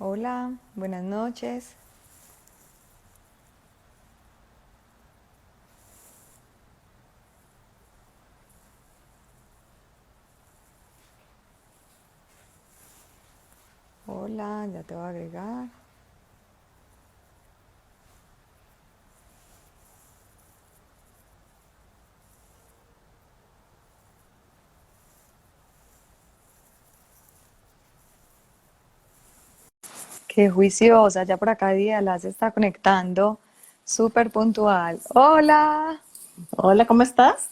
Hola, buenas noches. Hola, ya te voy a agregar. Qué juiciosa, ya por acá Díaz se está conectando. Súper puntual. Hola, Hola, ¿cómo estás?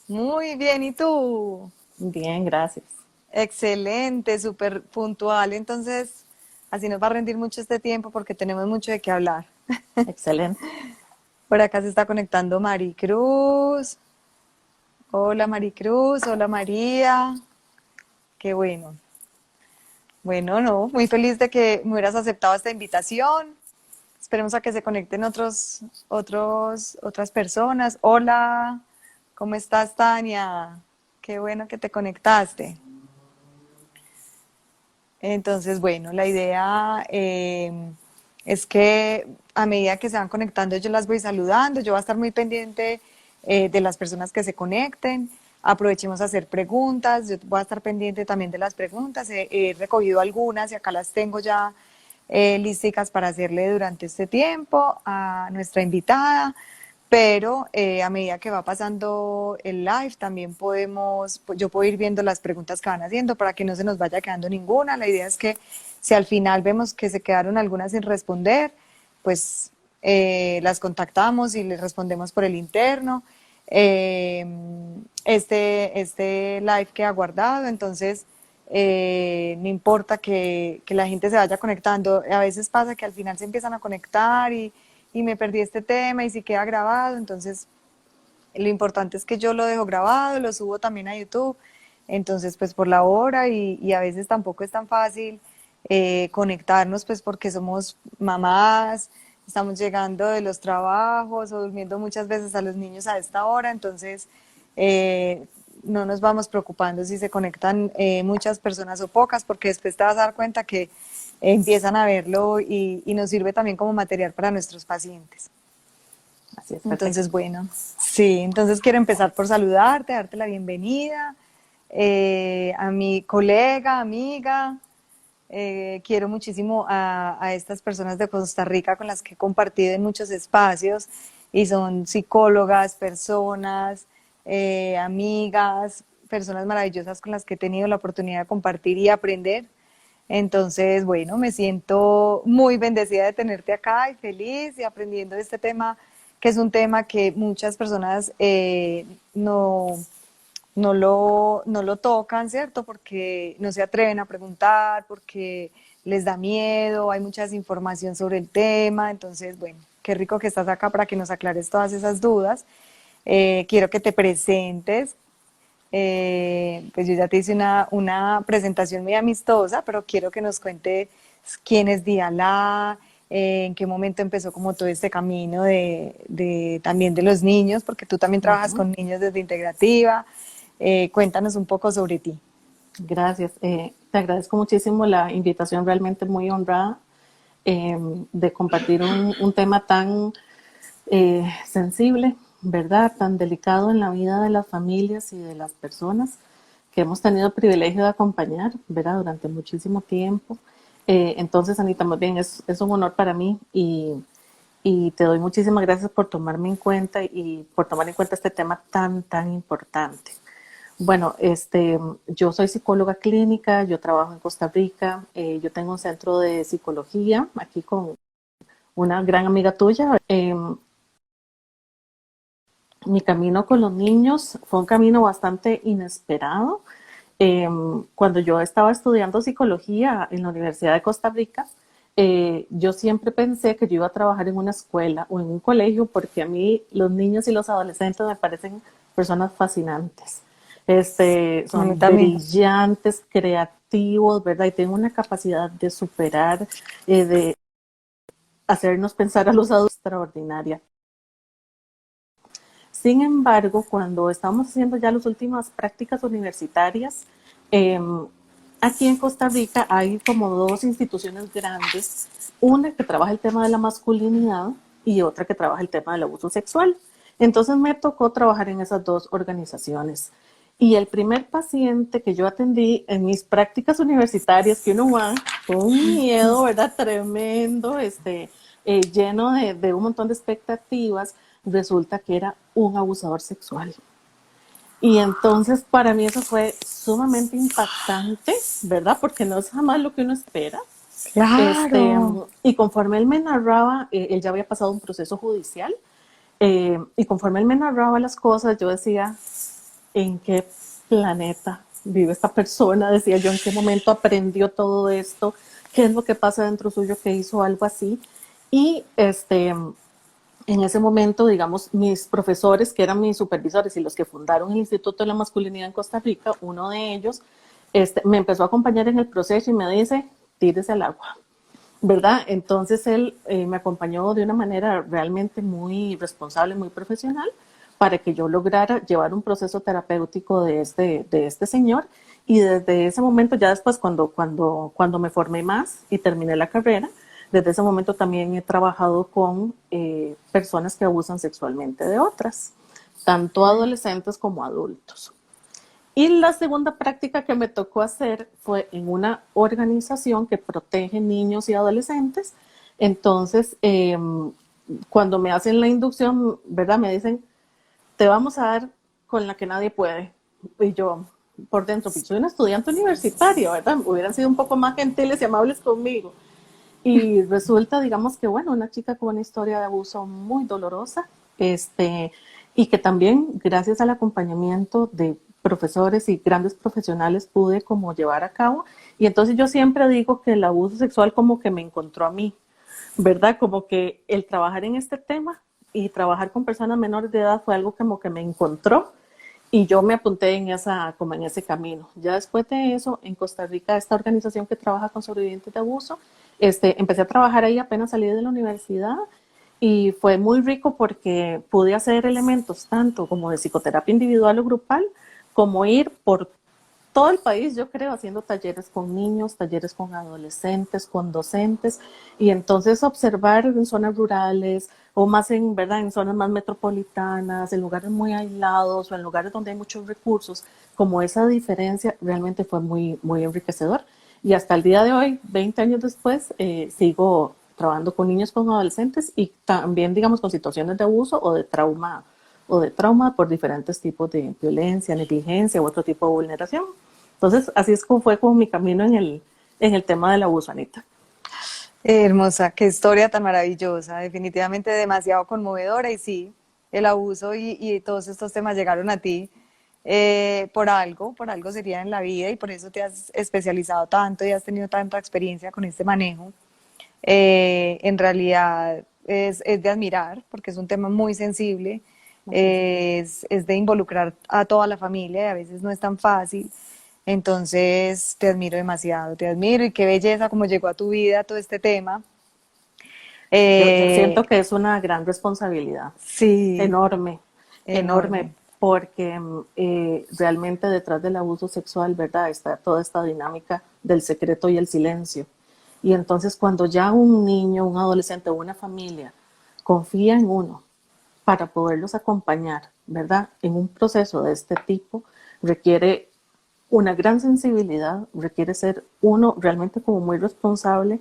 muy bien, ¿y tú? Bien, gracias. Excelente, súper puntual. Entonces, así nos va a rendir mucho este tiempo porque tenemos mucho de qué hablar. Excelente. Por acá se está conectando Maricruz. Hola Maricruz, hola María. Qué bueno. Bueno, no, muy feliz de que me hubieras aceptado esta invitación. Esperemos a que se conecten otras personas. Hola, ¿cómo estás, Tania? Qué bueno que te conectaste. Entonces, bueno, la idea es que a medida que se van conectando, yo las voy saludando. Yo voy a estar muy pendiente de las personas que se conecten. Aprovechemos a hacer preguntas. Yo voy a estar pendiente también de las preguntas. He recogido algunas y acá las tengo ya listicas para hacerle durante este tiempo a nuestra invitada. Pero a medida que va pasando el live, también yo puedo ir viendo las preguntas que van haciendo para que no se nos vaya quedando ninguna. La idea es que si al final vemos que se quedaron algunas sin responder, pues las contactamos y les respondemos por el interno. Eh, este live queda guardado, entonces no importa que la gente se vaya conectando. A veces pasa que al final se empiezan a conectar y me perdí este tema y si queda grabado, entonces lo importante es que yo lo dejo grabado, lo subo también a YouTube, entonces pues por la hora y a veces tampoco es tan fácil conectarnos pues porque somos mamás, estamos llegando de los trabajos o durmiendo muchas veces a los niños a esta hora, entonces eh, no nos vamos preocupando si se conectan muchas personas o pocas, porque después te vas a dar cuenta que empiezan a verlo y nos sirve también como material para nuestros pacientes. Así es, Entonces, perfecto. bueno, sí, entonces quiero empezar por saludarte, darte la bienvenida a mi colega, amiga. Quiero muchísimo a estas personas de Costa Rica con las que he compartido en muchos espacios y son psicólogas, personas, amigas, personas maravillosas con las que he tenido la oportunidad de compartir y aprender. Entonces, bueno, me siento muy bendecida de tenerte acá y feliz y aprendiendo de este tema, que es un tema que muchas personas no lo tocan, ¿cierto? Porque no se atreven a preguntar, porque les da miedo, hay mucha desinformación sobre el tema. Entonces, bueno, qué rico que estás acá para que nos aclares todas esas dudas. Quiero que te presentes. Pues yo ya te hice una presentación muy amistosa, pero quiero que nos cuentes quién es Diala, en qué momento empezó como todo este camino también de los niños, porque tú también trabajas Ujú. con niños desde Integrativa. Cuéntanos un poco sobre ti. Gracias. Te agradezco muchísimo la invitación, realmente muy honrada eh, de compartir un tema tan sensible, ¿verdad? Tan delicado en la vida de las familias y de las personas que hemos tenido el privilegio de acompañar, ¿verdad? Durante muchísimo tiempo. Entonces, Anita, más bien es un honor para mí y te doy muchísimas gracias por tomarme en cuenta y por tomar en cuenta este tema tan importante. Bueno, yo soy psicóloga clínica, yo trabajo en Costa Rica, yo tengo un centro de psicología aquí con una gran amiga tuya. Mi camino con los niños fue un camino bastante inesperado. Eh, Cuando yo estaba estudiando psicología en la Universidad de Costa Rica, yo siempre pensé que yo iba a trabajar en una escuela o en un colegio porque a mí los niños y los adolescentes me parecen personas fascinantes. A mí Son también. brillantes, creativos, ¿verdad? Y tienen una capacidad de superar, de hacernos pensar a los adultos extraordinaria. Sin embargo, cuando estábamos haciendo ya las últimas prácticas universitarias, eh, aquí en Costa Rica hay como dos instituciones grandes, una que trabaja el tema de la masculinidad y otra que trabaja el tema del abuso sexual. Entonces me tocó trabajar en esas dos organizaciones. Y el primer paciente que yo atendí en mis prácticas universitarias, que uno va con un miedo, ¿verdad? Tremendo, lleno de un montón de expectativas, resulta que era un abusador sexual. Y entonces para mí eso fue sumamente impactante, ¿verdad? Porque no es jamás lo que uno espera. Claro. Y conforme él me narraba, él ya había pasado un proceso judicial, y conforme él me narraba las cosas, yo decía, ¿en qué planeta vive esta persona? Decía yo, ¿en qué momento aprendió todo esto? ¿Qué es lo que pasa dentro suyo que hizo algo así? Y en ese momento, digamos, mis profesores, que eran mis supervisores y los que fundaron el Instituto de la Masculinidad en Costa Rica, uno de ellos, me empezó a acompañar en el proceso y me dice, tírese al agua, ¿verdad? Entonces él me acompañó de una manera realmente muy responsable, muy profesional, para que yo lograra llevar un proceso terapéutico de este señor. Y desde ese momento, ya después cuando me formé más y terminé la carrera, desde ese momento también he trabajado con personas que abusan sexualmente de otras, tanto adolescentes como adultos. Y la segunda práctica que me tocó hacer fue en una organización que protege niños y adolescentes. Entonces, cuando me hacen la inducción, ¿verdad? Me dicen, te vamos a dar con la que nadie puede. Y yo, por dentro, pues soy una estudiante universitaria, ¿verdad? Hubieran sido un poco más gentiles y amables conmigo. Y resulta, digamos que, bueno, una chica con una historia de abuso muy dolorosa, y que también, gracias al acompañamiento de profesores y grandes profesionales, pude como llevar a cabo. Y entonces yo siempre digo que el abuso sexual como que me encontró a mí, ¿verdad? Como que el trabajar en este tema y trabajar con personas menores de edad fue algo como que me encontró y yo me apunté como en ese camino. Ya después de eso, en Costa Rica, esta organización que trabaja con sobrevivientes de abuso, empecé a trabajar ahí apenas salí de la universidad y fue muy rico porque pude hacer elementos tanto como de psicoterapia individual o grupal, como ir por todo el país, yo creo, haciendo talleres con niños, talleres con adolescentes, con docentes, y entonces observar en zonas rurales o más en, ¿verdad? En zonas más metropolitanas, en lugares muy aislados o en lugares donde hay muchos recursos, como esa diferencia realmente fue muy, muy enriquecedor. Y hasta el día de hoy, 20 años después, sigo trabajando con niños, con adolescentes y también, digamos, con situaciones de abuso o de trauma por diferentes tipos de violencia, negligencia u otro tipo de vulneración. Entonces, así es como fue como mi camino en el tema del abuso, Anita. Hermosa, qué historia tan maravillosa, definitivamente demasiado conmovedora y sí, el abuso y todos estos temas llegaron a ti por algo sería en la vida y por eso te has especializado tanto y has tenido tanta experiencia con este manejo. En realidad es de admirar porque es un tema muy sensible, es de involucrar a toda la familia y a veces no es tan fácil. Entonces te admiro demasiado, te admiro y qué belleza como llegó a tu vida todo este tema. Yo Eh, siento que es una gran responsabilidad, sí, enorme, enorme, enorme. porque realmente detrás del abuso sexual, ¿verdad? Está toda esta dinámica del secreto y el silencio. Y entonces cuando ya un niño, un adolescente o una familia confía en uno para poderlos acompañar, ¿verdad? En un proceso de este tipo, requiere una gran sensibilidad, requiere ser uno realmente como muy responsable,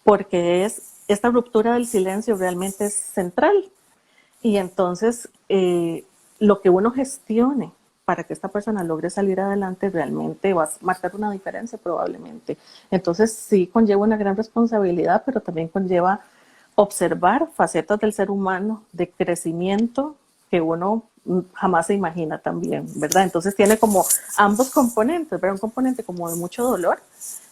porque esta ruptura del silencio realmente es central. Y entonces lo que uno gestione para que esta persona logre salir adelante realmente va a marcar una diferencia probablemente. Entonces sí conlleva una gran responsabilidad, pero también conlleva observar facetas del ser humano de crecimiento que uno jamás se imagina también, ¿verdad? Entonces tiene como ambos componentes, ¿verdad? Un componente como de mucho dolor,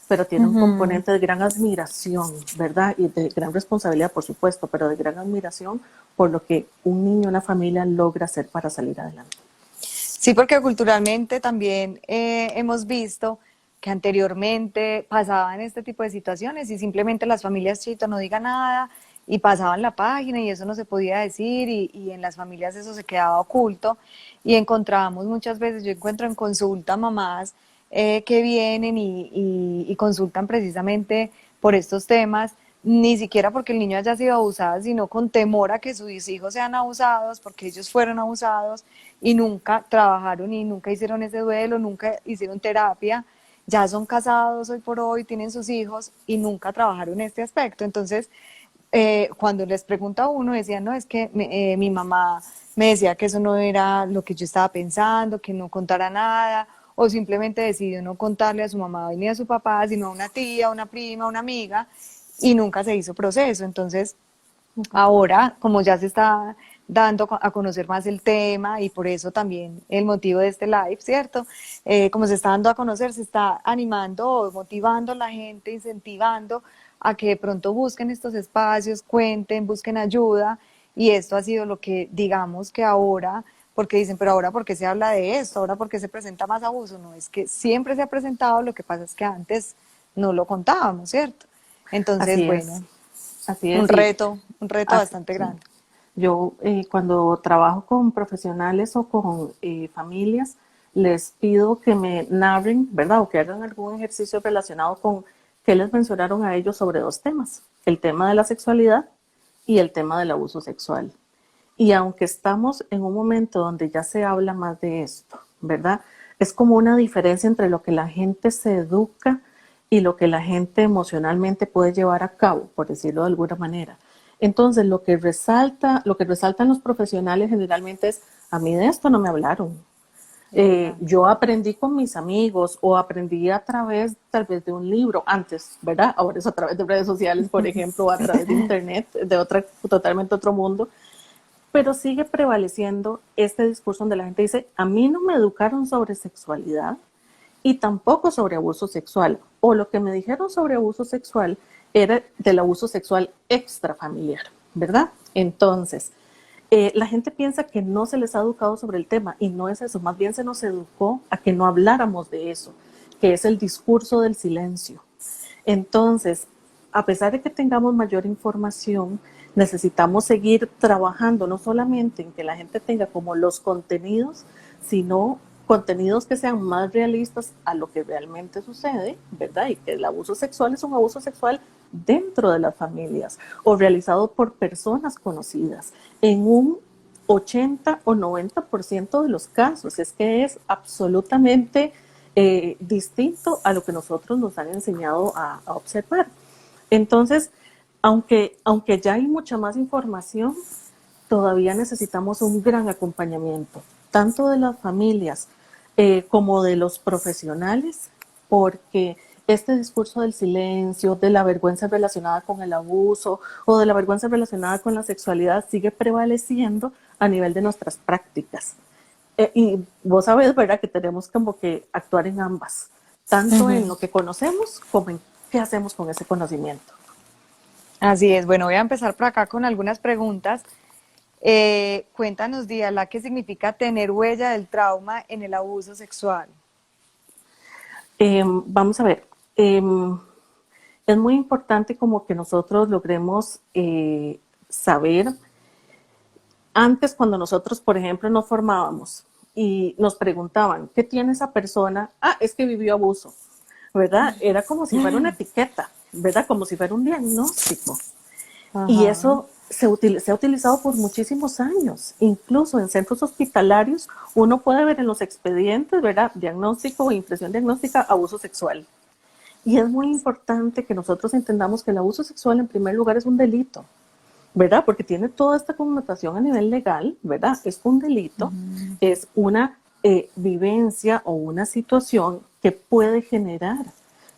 pero tiene un Ujú. componente de gran admiración, ¿verdad? Y de gran responsabilidad, por supuesto, pero de gran admiración por lo que un niño, una familia logra hacer para salir adelante. Sí, porque culturalmente también hemos visto que anteriormente pasaban este tipo de situaciones y simplemente las familias chitas no digan nada y pasaban la página y eso no se podía decir y en las familias eso se quedaba oculto y encontrábamos muchas veces, yo encuentro en consulta mamás que vienen y consultan precisamente por estos temas, ni siquiera porque el niño haya sido abusado, sino con temor a que sus hijos sean abusados, porque ellos fueron abusados y nunca trabajaron y nunca hicieron ese duelo, nunca hicieron terapia, ya son casados hoy por hoy, tienen sus hijos y nunca trabajaron este aspecto. Entonces, cuando les pregunta a uno, decían, no, es que mi mamá me decía que eso no era lo que yo estaba pensando, que no contara nada, o simplemente decidió no contarle a su mamá ni a su papá, sino a una tía, a una prima, a una amiga, y nunca se hizo proceso. Entonces, ahora, como ya se está dando a conocer más el tema y por eso también el motivo de este live, ¿cierto? Como se está dando a conocer, se está animando, motivando a la gente, incentivando a que de pronto busquen estos espacios, cuenten, busquen ayuda y esto ha sido lo que digamos que ahora, porque dicen, pero ahora ¿por qué se habla de esto? ¿Ahora por qué se presenta más abuso? No, es que siempre se ha presentado, lo que pasa es que antes no lo contábamos, ¿cierto? Entonces, Así bueno, es, así es. Y un reto así- bastante sí. grande. Yo cuando trabajo con profesionales o con familias, les pido que me narren, ¿verdad? O que hagan algún ejercicio relacionado con qué les mencionaron a ellos sobre dos temas, el tema de la sexualidad y el tema del abuso sexual. Y aunque estamos en un momento donde ya se habla más de esto, ¿verdad? Es como una diferencia entre lo que la gente se educa y lo que la gente emocionalmente puede llevar a cabo, por decirlo de alguna manera. Entonces, lo que resaltan los profesionales generalmente es, a mí de esto no me hablaron. Exacto. Yo aprendí con mis amigos o aprendí a través tal vez de un libro antes, ¿verdad? Ahora es a través de redes sociales, por ejemplo, o a través de internet, de totalmente otro mundo, pero sigue prevaleciendo este discurso donde la gente dice, a mí no me educaron sobre sexualidad y tampoco sobre abuso sexual, o lo que me dijeron sobre abuso sexual era del abuso sexual extrafamiliar, ¿verdad? Entonces, la gente piensa que no se les ha educado sobre el tema y no es eso, más bien se nos educó a que no habláramos de eso, que es el discurso del silencio. Entonces, a pesar de que tengamos mayor información, necesitamos seguir trabajando no solamente en que la gente tenga como los contenidos, sino contenidos que sean más realistas a lo que realmente sucede, ¿verdad? Y que el abuso sexual es un abuso sexual dentro de las familias o realizado por personas conocidas en un 80 o 90% de los casos. Es que es absolutamente distinto a lo que nosotros nos han enseñado a observar. Entonces, aunque ya hay mucha más información, todavía necesitamos un gran acompañamiento, tanto de las familias como de los profesionales, porque este discurso del silencio, de la vergüenza relacionada con el abuso o de la vergüenza relacionada con la sexualidad sigue prevaleciendo a nivel de nuestras prácticas. Y vos sabés, ¿verdad?, que tenemos como que actuar en ambas, tanto en lo que conocemos como en qué hacemos con ese conocimiento. Así es. Bueno, voy a empezar por acá con algunas preguntas. Cuéntanos, Díala, ¿qué significa tener huella del trauma en el abuso sexual? Vamos a ver, es muy importante como que nosotros logremos saber, antes cuando nosotros, por ejemplo, nos formábamos y nos preguntaban, ¿qué tiene esa persona? Ah, es que vivió abuso, ¿verdad? Era como si fuera una etiqueta, ¿verdad? Como si fuera un diagnóstico. Y Ajá. eso se ha utilizado por muchísimos años. Incluso en centros hospitalarios uno puede ver en los expedientes, ¿verdad? Diagnóstico o impresión diagnóstica, abuso sexual. Y es muy importante que nosotros entendamos que el abuso sexual en primer lugar es un delito, ¿verdad? Porque tiene toda esta connotación a nivel legal, ¿verdad? Es un delito, es una vivencia o una situación que puede generar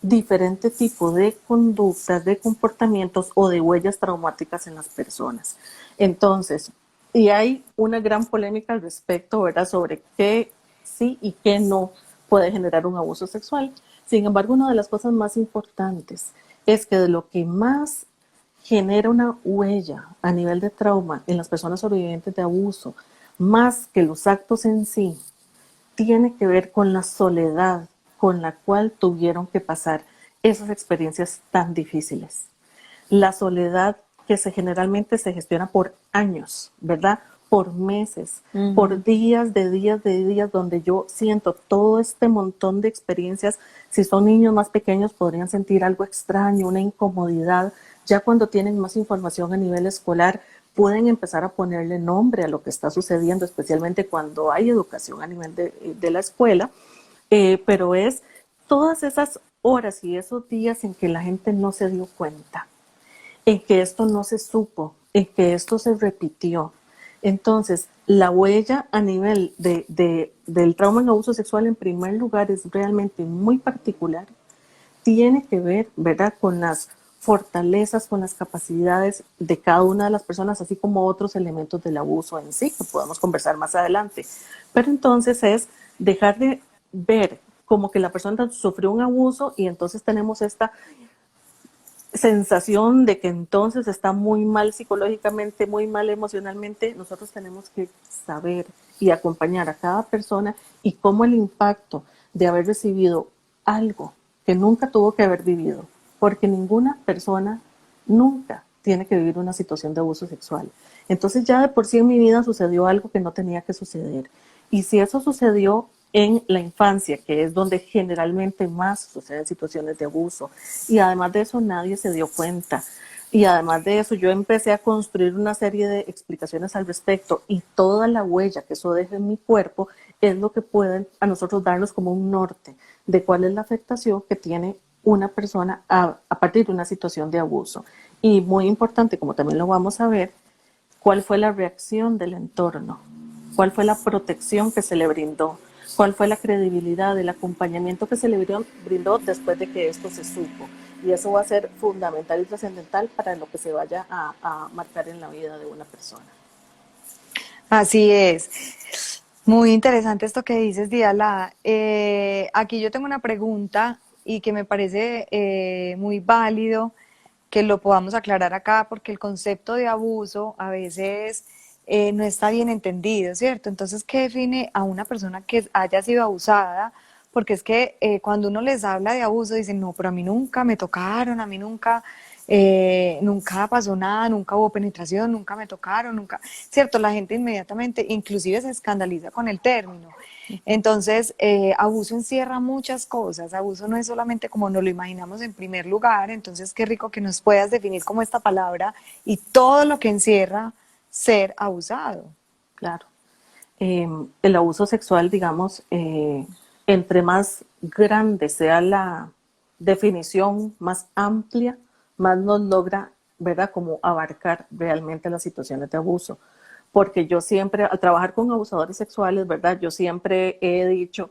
diferente tipo de conductas, de comportamientos o de huellas traumáticas en las personas. Entonces, y hay una gran polémica al respecto, ¿verdad? Sobre qué sí y qué no puede generar un abuso sexual. Sin embargo, una de las cosas más importantes es que de lo que más genera una huella a nivel de trauma en las personas sobrevivientes de abuso, más que los actos en sí, tiene que ver con la soledad con la cual tuvieron que pasar esas experiencias tan difíciles. La soledad que generalmente se gestiona por años, ¿verdad? por meses, por Ujú. días, donde yo siento todo este montón de experiencias. Si son niños más pequeños podrían sentir algo extraño, una incomodidad. Ya cuando tienen más información a nivel escolar, pueden empezar a ponerle nombre a lo que está sucediendo, especialmente cuando hay educación a nivel de la escuela. Pero es todas esas horas y esos días en que la gente no se dio cuenta, en que esto no se supo, en que esto se repitió. Entonces, la huella a nivel del trauma en abuso sexual, en primer lugar, es realmente muy particular. Tiene que ver, ¿verdad?, con las fortalezas, con las capacidades de cada una de las personas, así como otros elementos del abuso en sí, que podemos conversar más adelante. Pero entonces es dejar de ver como que la persona sufrió un abuso y entonces tenemos esta sensación de que entonces está muy mal psicológicamente, muy mal emocionalmente. Nosotros tenemos que saber y acompañar a cada persona y cómo el impacto de haber recibido algo que nunca tuvo que haber vivido, porque ninguna persona nunca tiene que vivir una situación de abuso sexual. Entonces ya de por sí en mi vida sucedió algo que no tenía que suceder. Y si eso sucedió en la infancia, que es donde generalmente más suceden situaciones de abuso, y además de eso nadie se dio cuenta. Y además de eso yo empecé a construir una serie de explicaciones al respecto y toda la huella que eso deja en mi cuerpo es lo que pueden a nosotros darnos como un norte de cuál es la afectación que tiene una persona a partir de una situación de abuso. Y muy importante, como también lo vamos a ver, cuál fue la reacción del entorno, cuál fue la protección que se le brindó, cuál fue la credibilidad, el acompañamiento que se le brindó después de que esto se supo. Y eso va a ser fundamental y trascendental para lo que se vaya a marcar en la vida de una persona. Así es. Muy interesante esto que dices, Diala. Aquí yo tengo una pregunta y que me parece muy válido que lo podamos aclarar acá, porque el concepto de abuso a veces no está bien entendido, ¿cierto? Entonces, ¿qué define a una persona que haya sido abusada? Porque es que cuando uno les habla de abuso, dicen, no, pero a mí nunca me tocaron, a mí nunca, nunca pasó nada, nunca hubo penetración, nunca me tocaron, nunca, ¿cierto? La gente inmediatamente, inclusive se escandaliza con el término. Entonces, abuso encierra muchas cosas. Abuso no es solamente como nos lo imaginamos en primer lugar. Entonces, qué rico que nos puedas definir como esta palabra y todo lo que encierra ser abusado. Claro. El abuso sexual, digamos, entre más grande sea la definición, más amplia, más nos logra, ¿verdad?, como abarcar realmente las situaciones de abuso. Porque yo siempre, al trabajar con abusadores sexuales, ¿verdad?, yo siempre he dicho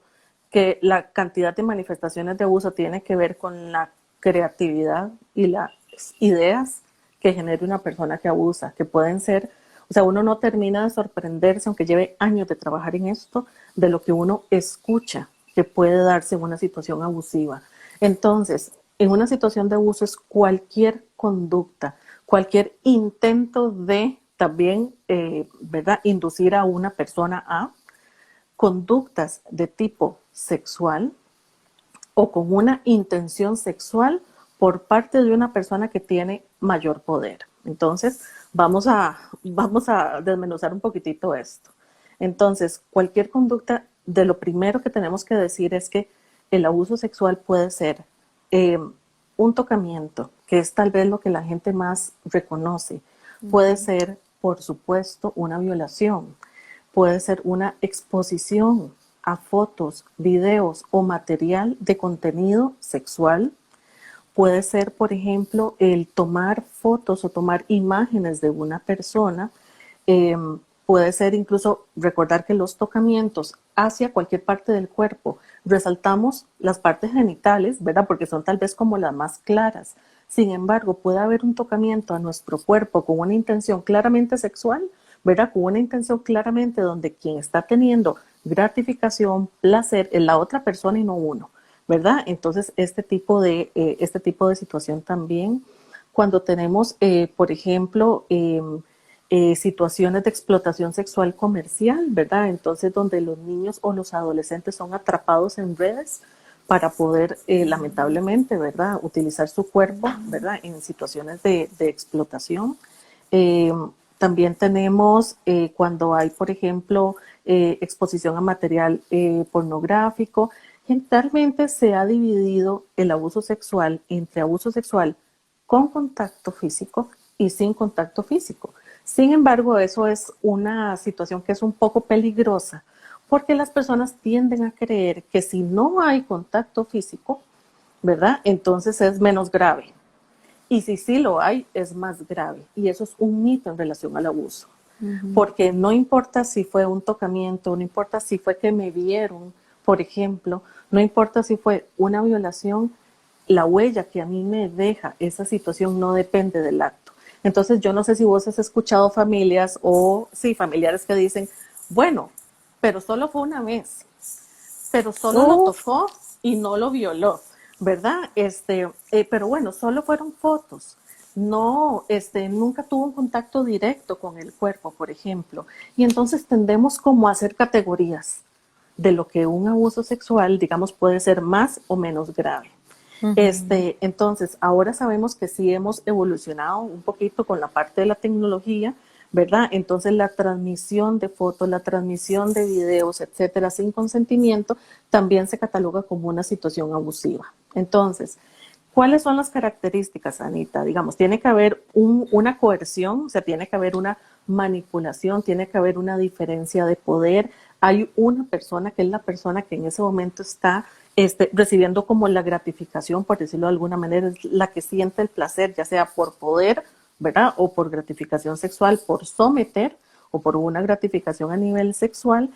que la cantidad de manifestaciones de abuso tiene que ver con la creatividad y las ideas que genere una persona que abusa, que pueden ser, o sea, uno no termina de sorprenderse, aunque lleve años de trabajar en esto, de lo que uno escucha que puede darse en una situación abusiva. Entonces, en una situación de abuso es cualquier conducta, cualquier intento de también, ¿verdad?, inducir a una persona a conductas de tipo sexual o con una intención sexual por parte de una persona que tiene mayor poder. Entonces, vamos a desmenuzar un poquitito esto. Entonces, cualquier conducta, de lo primero que tenemos que decir es que el abuso sexual puede ser un tocamiento, que es tal vez lo que la gente más reconoce. Puede ser, por supuesto, una violación. Puede ser una exposición a fotos, videos o material de contenido sexual. Puede ser, por ejemplo, el tomar fotos o tomar imágenes de una persona. Eh, Puede ser incluso recordar que los tocamientos hacia cualquier parte del cuerpo, resaltamos las partes genitales, ¿verdad? Porque son tal vez como las más claras. Sin embargo, puede haber un tocamiento a nuestro cuerpo con una intención claramente sexual, ¿verdad? Con una intención claramente donde quien está teniendo gratificación, placer, es la otra persona y no uno, ¿verdad? Entonces, este tipo de situación también, cuando tenemos, por ejemplo, situaciones de explotación sexual comercial, ¿verdad? Entonces, donde los niños o los adolescentes son atrapados en redes para poder, lamentablemente, ¿verdad?, utilizar su cuerpo, ¿verdad?, en situaciones de explotación. Eh, También tenemos cuando hay, por ejemplo, exposición a material pornográfico. Generalmente se ha dividido el abuso sexual entre abuso sexual con contacto físico y sin contacto físico. Sin embargo, eso es una situación que es un poco peligrosa porque las personas tienden a creer que si no hay contacto físico, ¿verdad? Entonces es menos grave. Y si sí lo hay, es más grave. Y eso es un mito en relación al abuso. Porque no importa si fue un tocamiento, no importa si fue que me vieron, por ejemplo, no importa si fue una violación, la huella que a mí me deja esa situación no depende del acto. Entonces yo no sé si vos has escuchado familias o sí, familiares que dicen, bueno, pero solo fue una vez, pero solo lo Uf, tocó y no lo violó, ¿verdad? Pero bueno, solo fueron fotos. No, nunca tuvo un contacto directo con el cuerpo, por ejemplo. Y entonces tendemos como a hacer categorías de lo que un abuso sexual, digamos, puede ser más o menos grave. Entonces, ahora sabemos que sí hemos evolucionado un poquito con la parte de la tecnología, ¿verdad? Entonces, la transmisión de fotos, la transmisión de videos, etcétera, sin consentimiento, también se cataloga como una situación abusiva. Entonces, ¿cuáles son las características, Anita? Digamos, tiene que haber una coerción, o sea, tiene que haber una manipulación, tiene que haber una diferencia de poder. Hay una persona que es la persona que en ese momento está recibiendo como la gratificación, por decirlo de alguna manera, es la que siente el placer, ya sea por poder, ¿verdad? O por gratificación sexual, por someter o por una gratificación a nivel sexual.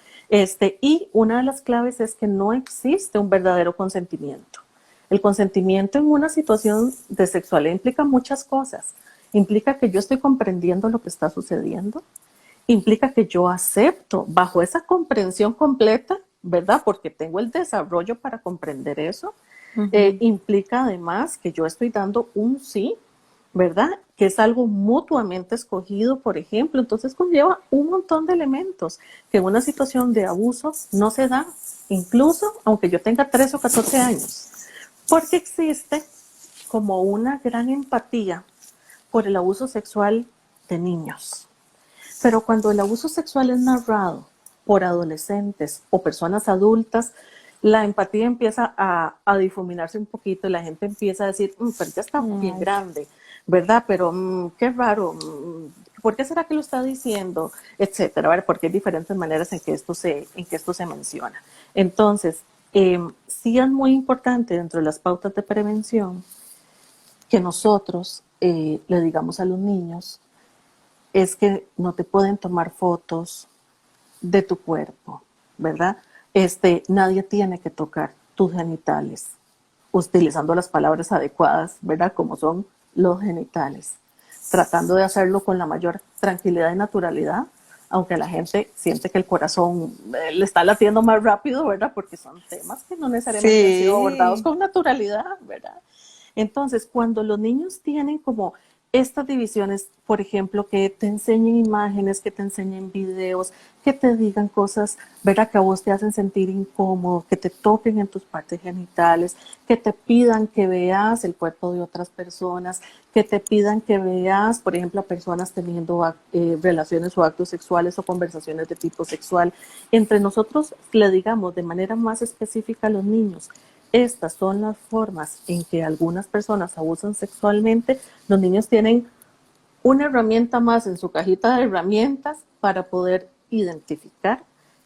Y una de las claves es que no existe un verdadero consentimiento. El consentimiento en una situación de sexualidad implica muchas cosas. Implica que yo estoy comprendiendo lo que está sucediendo. Implica que yo acepto bajo esa comprensión completa, ¿verdad? Porque tengo el desarrollo para comprender eso. Implica además que yo estoy dando un sí, ¿verdad? Que es algo mutuamente escogido, por ejemplo. Entonces conlleva un montón de elementos que en una situación de abuso no se da, incluso aunque yo tenga 13 o 14 años. Porque existe como una gran empatía por el abuso sexual de niños. Pero cuando el abuso sexual es narrado por adolescentes o personas adultas, la empatía empieza a difuminarse un poquito y la gente empieza a decir, pero ya está bien ay, grande, ¿verdad? Pero qué raro, ¿por qué será que lo está diciendo? Etcétera, ¿verdad? Porque hay diferentes maneras en que esto se menciona. Entonces, sí es muy importante dentro de las pautas de prevención que nosotros le digamos a los niños es que no te pueden tomar fotos de tu cuerpo, ¿verdad? Nadie tiene que tocar tus genitales, utilizando las palabras adecuadas, ¿verdad? Como son los genitales, tratando de hacerlo con la mayor tranquilidad y naturalidad, aunque la gente siente que el corazón le está latiendo más rápido, ¿verdad? Porque son temas que no necesariamente han sido abordados sí. con naturalidad, ¿verdad? Entonces, cuando los niños tienen como estas divisiones, por ejemplo, que te enseñen imágenes, que te enseñen videos, que te digan cosas, ¿verdad? Que a vos te hacen sentir incómodo, que te toquen en tus partes genitales, que te pidan que veas el cuerpo de otras personas, que te pidan que veas, por ejemplo, a personas teniendo relaciones o actos sexuales o conversaciones de tipo sexual. Entre nosotros le digamos de manera más específica a los niños, estas son las formas en que algunas personas abusan sexualmente. Los niños tienen una herramienta más en su cajita de herramientas para poder identificar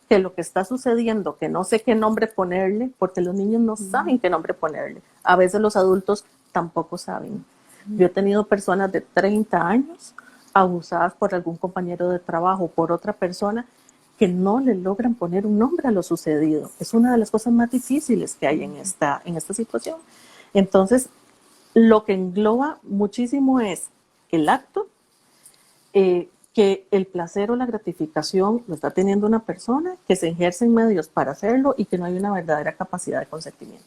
que lo que está sucediendo, que no sé qué nombre ponerle, porque los niños no saben qué nombre ponerle. A veces los adultos tampoco saben. Yo he tenido personas de 30 años abusadas por algún compañero de trabajo, por otra persona, que no le logran poner un nombre a lo sucedido. Es una de las cosas más difíciles que hay en esta situación. Entonces, lo que engloba muchísimo es el acto, que el placer o la gratificación lo está teniendo una persona, que se ejercen medios para hacerlo y que no hay una verdadera capacidad de consentimiento.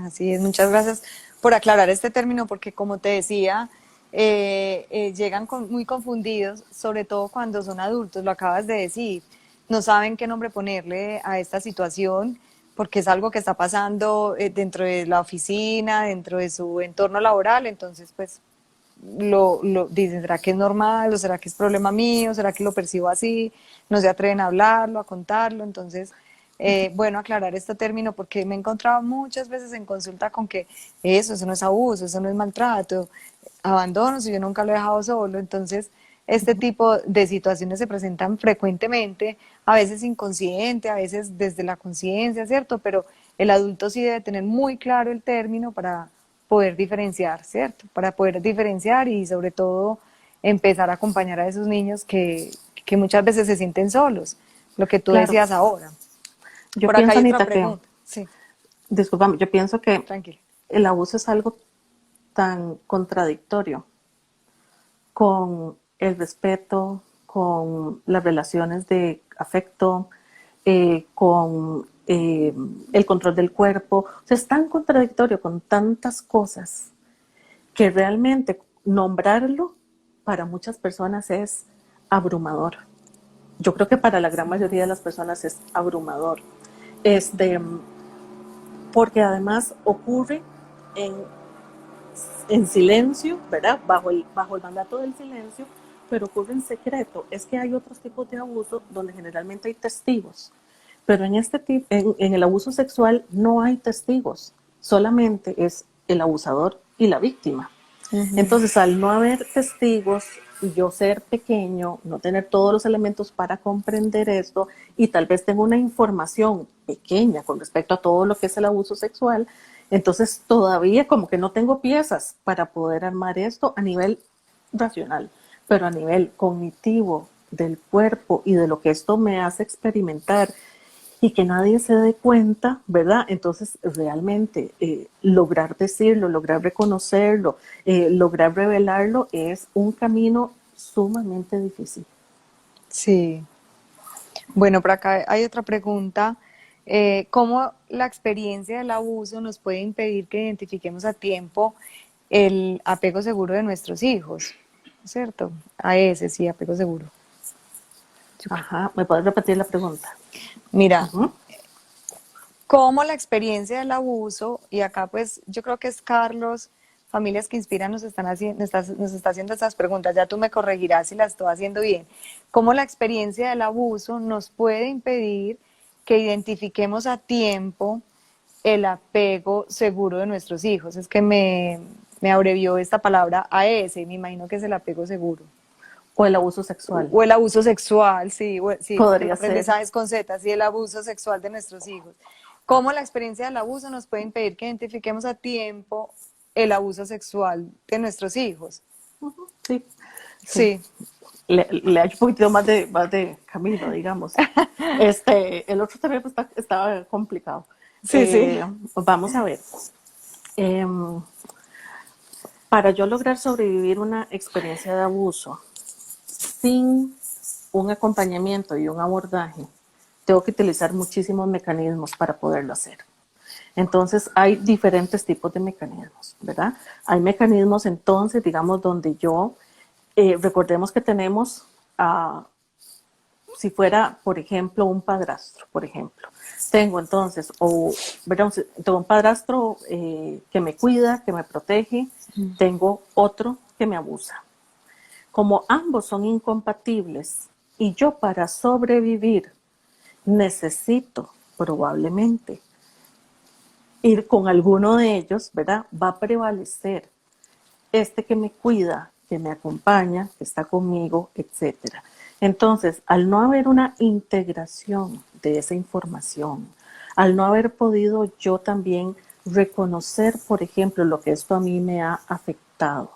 Así es, muchas gracias por aclarar este término, porque como te decía, llegan muy confundidos, sobre todo cuando son adultos, lo acabas de decir, no saben qué nombre ponerle a esta situación, porque es algo que está pasando dentro de la oficina, dentro de su entorno laboral, entonces pues dicen, ¿será que es normal o será que es problema mío? ¿Será que lo percibo así? No se atreven a hablarlo, a contarlo. Entonces, bueno, aclarar este término porque me he encontrado muchas veces en consulta con que eso no es abuso, eso no es maltrato, abandono si yo nunca lo he dejado solo. Entonces, este tipo de situaciones se presentan frecuentemente, a veces inconsciente, a veces desde la conciencia, ¿cierto? Pero el adulto sí debe tener muy claro el término para poder diferenciar, ¿cierto? Para poder diferenciar y sobre todo empezar a acompañar a esos niños que muchas veces se sienten solos, lo que tú Claro, decías ahora. yo Por acá pienso, hay otra Anita, que, pregunta. Sí, discúlpame, yo pienso que tranquila. el abuso es algo tan contradictorio con el respeto, con las relaciones de afecto, con el control del cuerpo. O sea, es tan contradictorio con tantas cosas que realmente nombrarlo para muchas personas es abrumador. Yo creo que para la gran mayoría de las personas es abrumador. Este, porque además ocurre en en silencio, ¿verdad? Bajo el mandato del silencio, pero ocurre en secreto. Es que hay otros tipos de abuso donde generalmente hay testigos, pero en, en el abuso sexual no hay testigos, solamente es el abusador y la víctima. Entonces, al no haber testigos y yo ser pequeño, no tener todos los elementos para comprender esto y tal vez tengo una información pequeña con respecto a todo lo que es el abuso sexual, entonces todavía como que no tengo piezas para poder armar esto a nivel racional, pero a nivel cognitivo del cuerpo y de lo que esto me hace experimentar y que nadie se dé cuenta, ¿verdad? Entonces, realmente lograr decirlo, lograr reconocerlo, lograr revelarlo es un camino sumamente difícil. Sí. Bueno, por acá hay otra pregunta. ¿Cómo la experiencia del abuso nos puede impedir que identifiquemos a tiempo el apego seguro de nuestros hijos? ¿Cierto? A ese sí, apego seguro. Ajá, ¿me puedes repetir la pregunta? Mira, Uh-huh. cómo la experiencia del abuso, y acá pues yo creo que es Carlos, Familias que Inspiran nos están haciendo, nos está haciendo estas preguntas, ya tú me corregirás si las estoy haciendo bien. ¿Cómo la experiencia del abuso nos puede impedir que identifiquemos a tiempo el apego seguro de nuestros hijos? Es que me abrevió esta palabra AS, me imagino que es el apego seguro. O el abuso sexual. O el abuso sexual, sí, sí, porque el Podría ser. aprendizaje es con Z, sí, el abuso sexual de nuestros hijos. ¿Cómo la experiencia del abuso nos puede impedir que identifiquemos a tiempo el abuso sexual de nuestros hijos? Uh-huh. Sí, sí. Sí, Le ha hecho un poquito más de camino, digamos. El otro también pues, estaba complicado. sí, sí. Vamos a ver. Eh, para yo lograr sobrevivir una experiencia de abuso sin un acompañamiento y un abordaje, tengo que utilizar muchísimos mecanismos para poderlo hacer. Entonces, hay diferentes tipos de mecanismos, ¿verdad? Hay mecanismos entonces, digamos, donde yo, recordemos que tenemos si fuera, por ejemplo, un padrastro, por ejemplo. Tengo entonces, ¿verdad? Tengo un padrastro que me cuida, que me protege, tengo otro que me abusa. Como ambos son incompatibles y yo para sobrevivir necesito probablemente ir con alguno de ellos, ¿verdad? Va a prevalecer este que me cuida, que me acompaña, que está conmigo, etcétera. Entonces, al no haber una integración de esa información, al no haber podido yo también reconocer, por ejemplo, lo que esto a mí me ha afectado,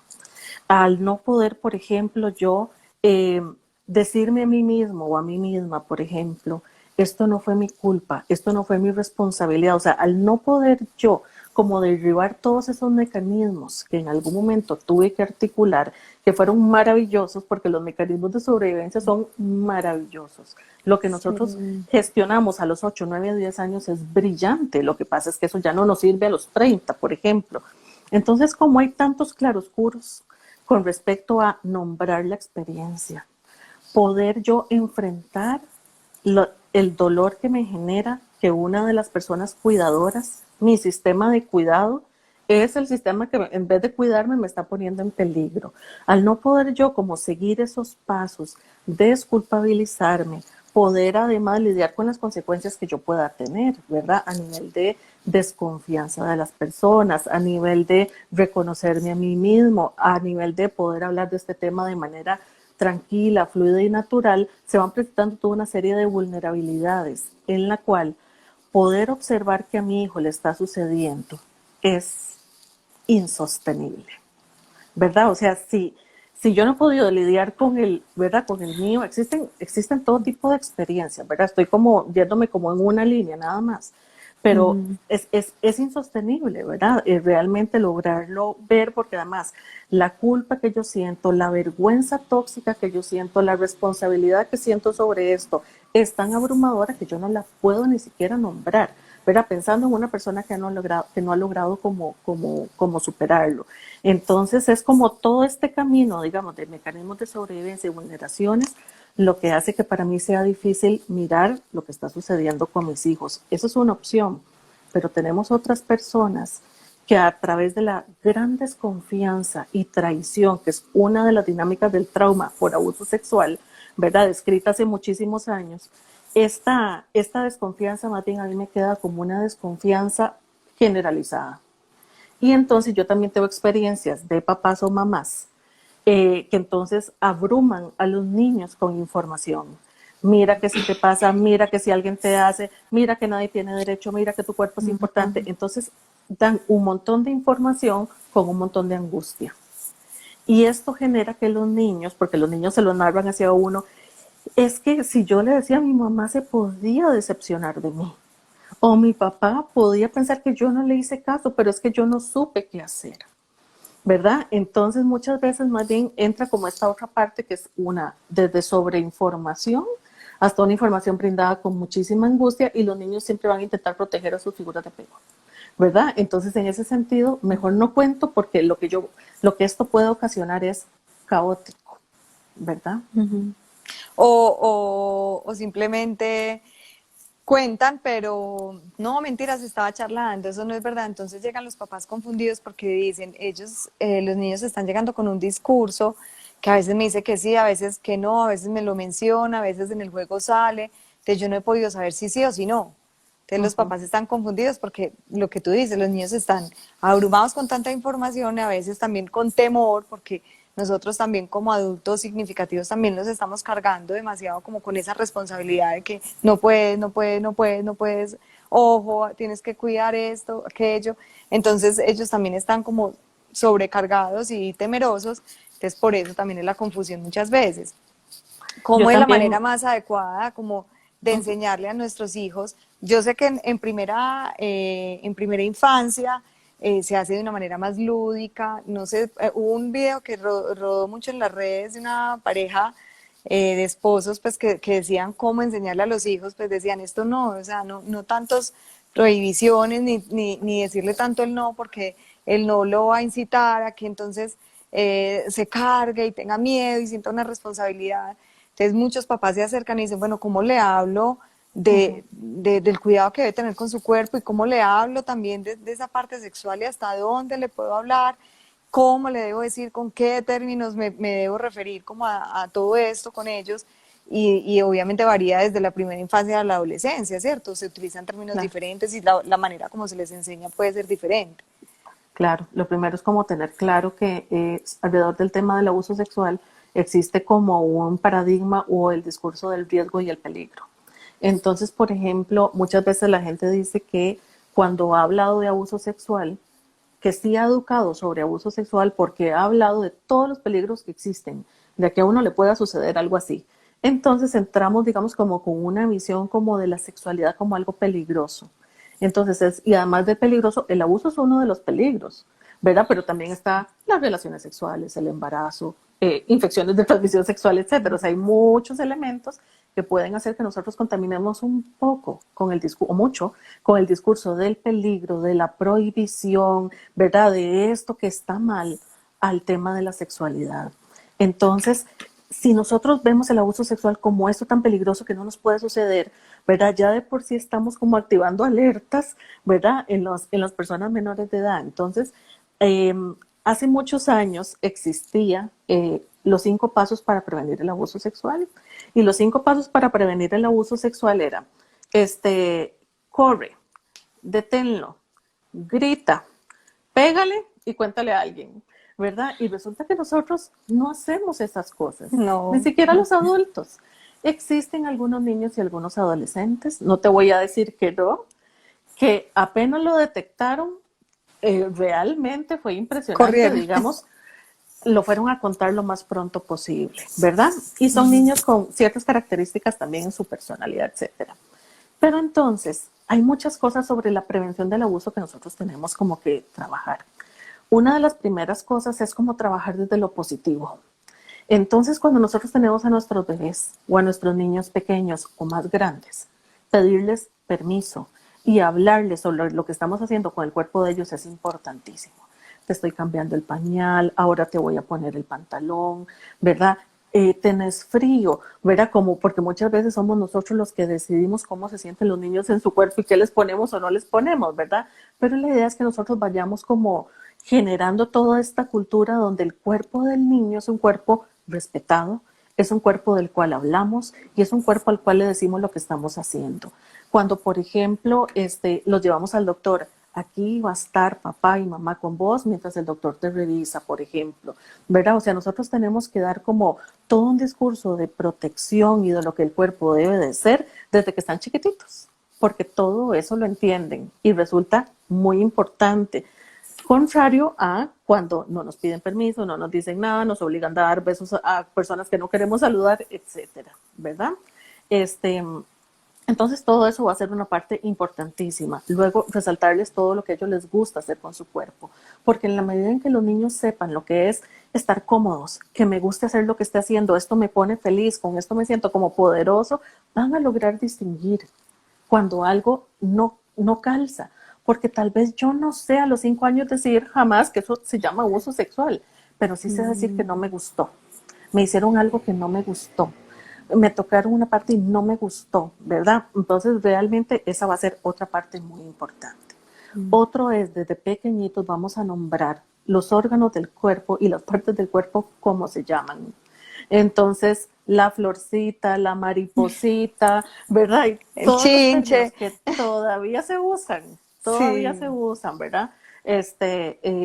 al no poder, por ejemplo, yo decirme a mí mismo o a mí misma, por ejemplo, esto no fue mi culpa, esto no fue mi responsabilidad, o sea, al no poder yo como derribar todos esos mecanismos que en algún momento tuve que articular, que fueron maravillosos, porque los mecanismos de sobrevivencia son maravillosos. Lo que nosotros Sí. gestionamos a los 8, 9, 10 años es brillante, lo que pasa es que eso ya no nos sirve a los 30, por ejemplo. Entonces, como hay tantos claroscuros con respecto a nombrar la experiencia, poder yo enfrentar el dolor que me genera que una de las personas cuidadoras, mi sistema de cuidado, es el sistema que en vez de cuidarme me está poniendo en peligro. Al no poder yo como seguir esos pasos, desculpabilizarme, poder además lidiar con las consecuencias que yo pueda tener, ¿verdad? A nivel de desconfianza de las personas, a nivel de reconocerme a mí mismo, a nivel de poder hablar de este tema de manera tranquila, fluida y natural, se van presentando toda una serie de vulnerabilidades en la cual poder observar que a mi hijo le está sucediendo es insostenible, ¿verdad? O sea, si yo no he podido lidiar con el, ¿verdad? Con el mío, existen todo tipo de experiencias, ¿verdad? Estoy como yéndome como en una línea nada más, pero Ujú. es insostenible, ¿verdad? Realmente lograrlo ver, porque además la culpa que yo siento, la vergüenza tóxica que yo siento, la responsabilidad que siento sobre esto es tan abrumadora que yo no la puedo ni siquiera nombrar, ¿verdad? Pensando en una persona que no ha logrado como superarlo. Entonces es como todo este camino, digamos, de mecanismos de sobrevivencia y vulneraciones, lo que hace que para mí sea difícil mirar lo que está sucediendo con mis hijos. Eso es una opción, pero tenemos otras personas que a través de la gran desconfianza y traición, que es una de las dinámicas del trauma por abuso sexual, ¿verdad? Descrita hace muchísimos años, esta desconfianza más bien a mí me queda como una desconfianza generalizada. Y entonces yo también tengo experiencias de papás o mamás que entonces abruman a los niños con información. Mira que si te pasa, mira que si alguien te hace, mira que nadie tiene derecho, mira que tu cuerpo es importante. Entonces dan un montón de información con un montón de angustia. Y esto genera que los niños, porque los niños se lo narran hacia uno, es que si yo le decía a mi mamá se podía decepcionar de mí. O mi papá podía pensar que yo no le hice caso, pero es que yo no supe qué hacer, ¿verdad? Entonces muchas veces más bien entra como esta otra parte que es una desde sobreinformación hasta una información brindada con muchísima angustia y los niños siempre van a intentar proteger a sus figuras de apego, ¿verdad? Entonces en ese sentido mejor no cuento porque lo que esto puede ocasionar es caótico, ¿verdad? Ujú. O simplemente cuentan, pero no, mentiras, estaba charlando, eso no es verdad. Entonces llegan los papás confundidos porque dicen, ellos, los niños están llegando con un discurso que a veces me dice que sí, a veces que no, a veces me lo menciona, a veces en el juego sale, entonces yo no he podido saber si sí o si no. Entonces los Ujú. papás están confundidos porque lo que tú dices, los niños están abrumados con tanta información y a veces también con temor porque nosotros también como adultos significativos también nos estamos cargando demasiado como con esa responsabilidad de que no puedes, no puedes, no puedes, no puedes, ojo, tienes que cuidar esto, aquello. Entonces ellos también están como sobrecargados y temerosos, entonces por eso también es la confusión muchas veces. Yo ¿Cómo es la también, manera más adecuada como de enseñarle a nuestros hijos? Yo sé que en primera infancia se hace de una manera más lúdica. No sé, hubo un video que rodó mucho en las redes de una pareja de esposos pues que decían cómo enseñarle a los hijos, pues decían esto no, o sea, no tantos prohibiciones ni decirle tanto el no porque el no lo va a incitar a que entonces se cargue y tenga miedo y sienta una responsabilidad. Entonces muchos papás se acercan y dicen, bueno, ¿cómo le hablo del cuidado que debe tener con su cuerpo y cómo le hablo también de esa parte sexual y hasta dónde le puedo hablar? ¿Cómo le debo decir? ¿Con qué términos me debo referir como a todo esto con ellos? Y obviamente varía desde la primera infancia a la adolescencia, ¿cierto? Se utilizan términos claro. diferentes y la manera como se les enseña puede ser diferente. Claro, lo primero es como tener claro que alrededor del tema del abuso sexual existe como un paradigma o el discurso del riesgo y el peligro. Entonces, por ejemplo, muchas veces la gente dice que cuando ha hablado de abuso sexual, que sí ha educado sobre abuso sexual porque ha hablado de todos los peligros que existen, de que a uno le pueda suceder algo así. Entonces entramos, digamos, como con una visión como de la sexualidad como algo peligroso. Entonces, y además de peligroso, el abuso es uno de los peligros, ¿verdad? Pero también está las relaciones sexuales, el embarazo, infecciones de transmisión sexual, etcétera. O sea, hay muchos elementos que pueden hacer que nosotros contaminemos un poco con el discurso, o mucho, con el discurso del peligro, de la prohibición, ¿verdad? De esto que está mal al tema de la sexualidad. Entonces, si nosotros vemos el abuso sexual como esto tan peligroso que no nos puede suceder, ¿verdad? Ya de por sí estamos como activando alertas, ¿verdad? En las personas menores de edad. Entonces, eh, hace muchos años existía los 5 pasos para prevenir el abuso sexual. Y los 5 pasos para prevenir el abuso sexual eran, corre, deténlo, grita, pégale y cuéntale a alguien, ¿verdad? Y resulta que nosotros no hacemos esas cosas, ni No, siquiera los adultos. Existen algunos niños y algunos adolescentes, no te voy a decir que no, que apenas lo detectaron, realmente fue impresionante, corrieron. digamos, lo fueron a contar lo más pronto posible, ¿verdad? Y son niños con ciertas características también en su personalidad, etcétera. Pero entonces, hay muchas cosas sobre la prevención del abuso que nosotros tenemos como que trabajar. Una de las primeras cosas es como trabajar desde lo positivo. Entonces, cuando nosotros tenemos a nuestros bebés o a nuestros niños pequeños o más grandes, pedirles permiso y hablarles sobre lo que estamos haciendo con el cuerpo de ellos es importantísimo. Te estoy cambiando el pañal, ahora te voy a poner el pantalón, ¿verdad? Tenés frío, ¿verdad? Como porque muchas veces somos nosotros los que decidimos cómo se sienten los niños en su cuerpo y qué les ponemos o no les ponemos, ¿verdad? Pero la idea es que nosotros vayamos como generando toda esta cultura donde el cuerpo del niño es un cuerpo respetado, es un cuerpo del cual hablamos y es un cuerpo al cual le decimos lo que estamos haciendo. Cuando, por ejemplo, los llevamos al doctor, aquí va a estar papá y mamá con vos mientras el doctor te revisa, por ejemplo, ¿verdad? O sea, nosotros tenemos que dar como todo un discurso de protección y de lo que el cuerpo debe de ser desde que están chiquititos, porque todo eso lo entienden y resulta muy importante. Contrario a cuando no nos piden permiso, no nos dicen nada, nos obligan a dar besos a personas que no queremos saludar, etcétera, ¿verdad? Este, entonces todo eso va a ser una parte importantísima. Luego resaltarles todo lo que a ellos les gusta hacer con su cuerpo, porque en la medida en que los niños sepan lo que es estar cómodos, que me guste hacer lo que esté haciendo, esto me pone feliz, con esto me siento como poderoso, van a lograr distinguir cuando algo no calza. Porque tal vez yo no sé a los 5 años decir jamás que eso se llama abuso sexual, pero sí sé decir que no me gustó. Me hicieron algo que no me gustó. Me tocaron una parte y no me gustó, ¿verdad? Entonces realmente esa va a ser otra parte muy importante. Otro es, desde pequeñitos vamos a nombrar los órganos del cuerpo y las partes del cuerpo como se llaman. Entonces, la florcita, la mariposita, ¿verdad? Y El todos los términos chinche, que todavía se sí, usan, ¿verdad?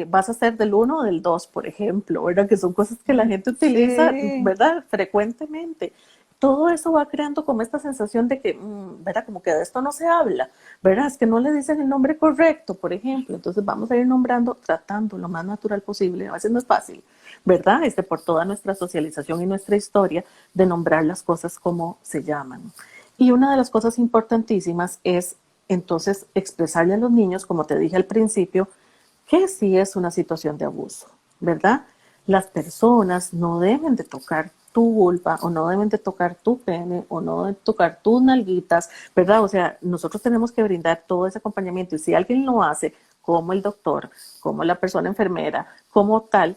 Vas a hacer del uno o del 2, por ejemplo, ¿verdad? Que son cosas que la gente utiliza, sí. ¿verdad? Frecuentemente. Todo eso va creando como esta sensación de que, ¿verdad? Como que de esto no se habla, ¿verdad? Es que no le dicen el nombre correcto, por ejemplo. Entonces vamos a ir nombrando, tratando lo más natural posible. A veces no es fácil, ¿verdad? Por toda nuestra socialización y nuestra historia de nombrar las cosas como se llaman. Y una de las cosas importantísimas es entonces expresarle a los niños, como te dije al principio, que sí es una situación de abuso, ¿verdad? Las personas no deben de tocar tu vulva o no deben de tocar tu pene o no deben tocar tus nalguitas, ¿verdad? O sea, nosotros tenemos que brindar todo ese acompañamiento y si alguien lo hace, como el doctor, como la persona enfermera, como tal,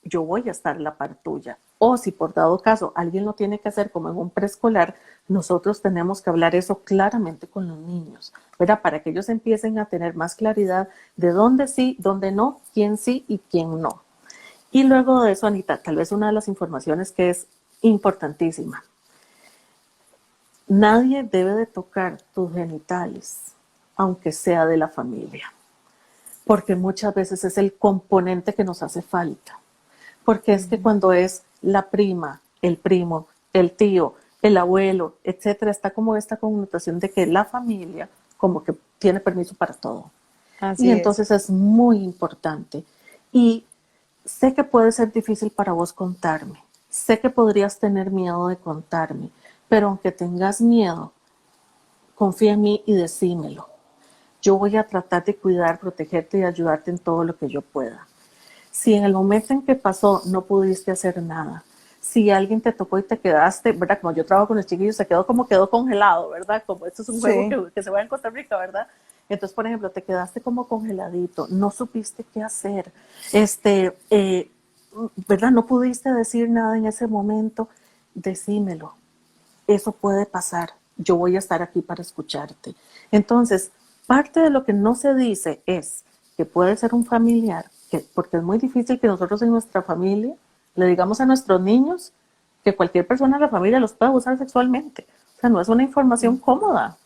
yo voy a estar en la par tuya. O si por dado caso alguien lo tiene que hacer como en un preescolar, nosotros tenemos que hablar eso claramente con los niños, ¿verdad? Para que ellos empiecen a tener más claridad de dónde sí, dónde no, quién sí y quién no. Y luego de eso, Anita, tal vez una de las informaciones que es importantísima. Nadie debe de tocar tus genitales, aunque sea de la familia, porque muchas veces es el componente que nos hace falta. Porque es que cuando es la prima, el primo, el tío, el abuelo, etcétera, está como esta connotación de que la familia como que tiene permiso para todo. Y Así es. entonces es muy importante. Y sé que puede ser difícil para vos contarme. Sé que podrías tener miedo de contarme, pero aunque tengas miedo, confía en mí y decímelo. Yo voy a tratar de cuidar, protegerte y ayudarte en todo lo que yo pueda. Si en el momento en que pasó no pudiste hacer nada, si alguien te tocó y te quedaste, ¿verdad? Como yo trabajo con los chiquillos, se quedó como quedó congelado, ¿verdad? Como esto es un juego Sí. que se juega en Costa Rica, ¿verdad? Entonces, por ejemplo, te quedaste como congeladito, no supiste qué hacer, ¿verdad? No pudiste decir nada en ese momento, decímelo. Eso puede pasar. Yo voy a estar aquí para escucharte. Entonces, parte de lo que no se dice es que puede ser un familiar, porque es muy difícil que nosotros en nuestra familia le digamos a nuestros niños que cualquier persona de la familia los puede abusar sexualmente. O sea, no es una información cómoda.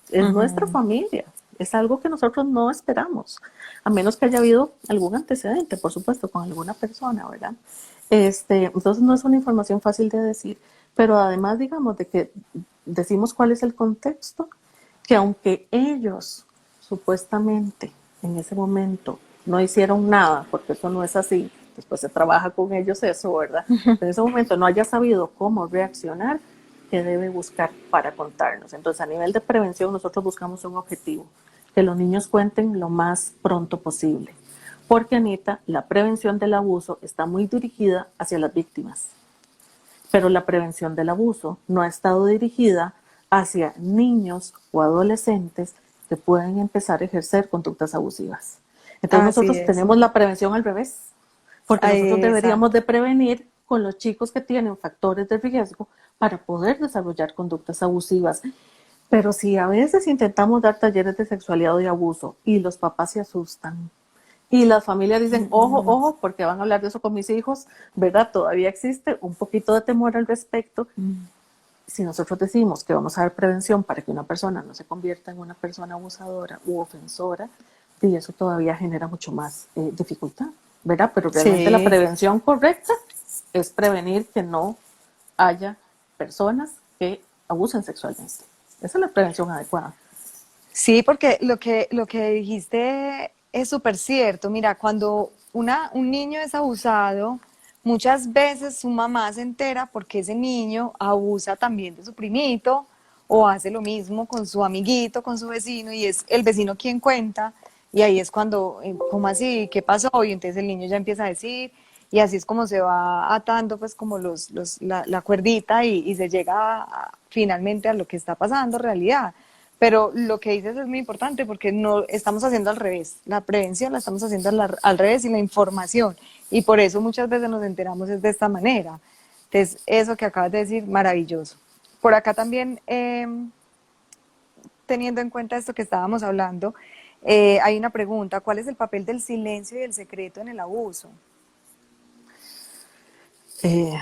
Es nuestra Ujú. familia. Es algo que nosotros no esperamos, a menos que haya habido algún antecedente, por supuesto, con alguna persona, ¿verdad? Entonces no es una información fácil de decir, pero además, digamos, de que decimos cuál es el contexto, que aunque ellos supuestamente en ese momento no hicieron nada, porque eso no es así, después se trabaja con ellos eso, ¿verdad? En ese momento no haya sabido cómo reaccionar, que debe buscar para contarnos. Entonces, a nivel de prevención, nosotros buscamos un objetivo, que los niños cuenten lo más pronto posible. Porque, Anita, la prevención del abuso está muy dirigida hacia las víctimas, pero la prevención del abuso no ha estado dirigida hacia niños o adolescentes que pueden empezar a ejercer conductas abusivas. Entonces Así nosotros es. tenemos la prevención al revés, porque nosotros Ahí, deberíamos de exacto. prevenir con los chicos que tienen factores de riesgo para poder desarrollar conductas abusivas. Pero si a veces intentamos dar talleres de sexualidad o de abuso y los papás se asustan y las familias dicen, ojo, Mm, ojo, porque van a hablar de eso con mis hijos, ¿verdad? Todavía existe un poquito de temor al respecto. Si nosotros decimos que vamos a dar prevención para que una persona no se convierta en una persona abusadora u ofensora, y eso todavía genera mucho más dificultad, ¿verdad? Pero realmente la sí. prevención correcta es prevenir que no haya personas que abusen sexualmente. Esa es la prevención adecuada. Sí, porque lo que dijiste es súper cierto. Mira, cuando un niño es abusado, muchas veces su mamá se entera porque ese niño abusa también de su primito o hace lo mismo con su amiguito, con su vecino, y es el vecino quien cuenta. Y ahí es cuando, ¿cómo así? ¿Qué pasó? Y entonces el niño ya empieza a decir, y así es como se va atando, pues, como la cuerdita y se llega finalmente a lo que está pasando en realidad. Pero lo que dices es muy importante porque no estamos haciendo al revés. La prevención la estamos haciendo al revés y la información. Y por eso muchas veces nos enteramos es de esta manera. Entonces, eso que acabas de decir, maravilloso. Por acá también, teniendo en cuenta esto que estábamos hablando, hay una pregunta. ¿Cuál es el papel del silencio y el secreto en el abuso? Eh,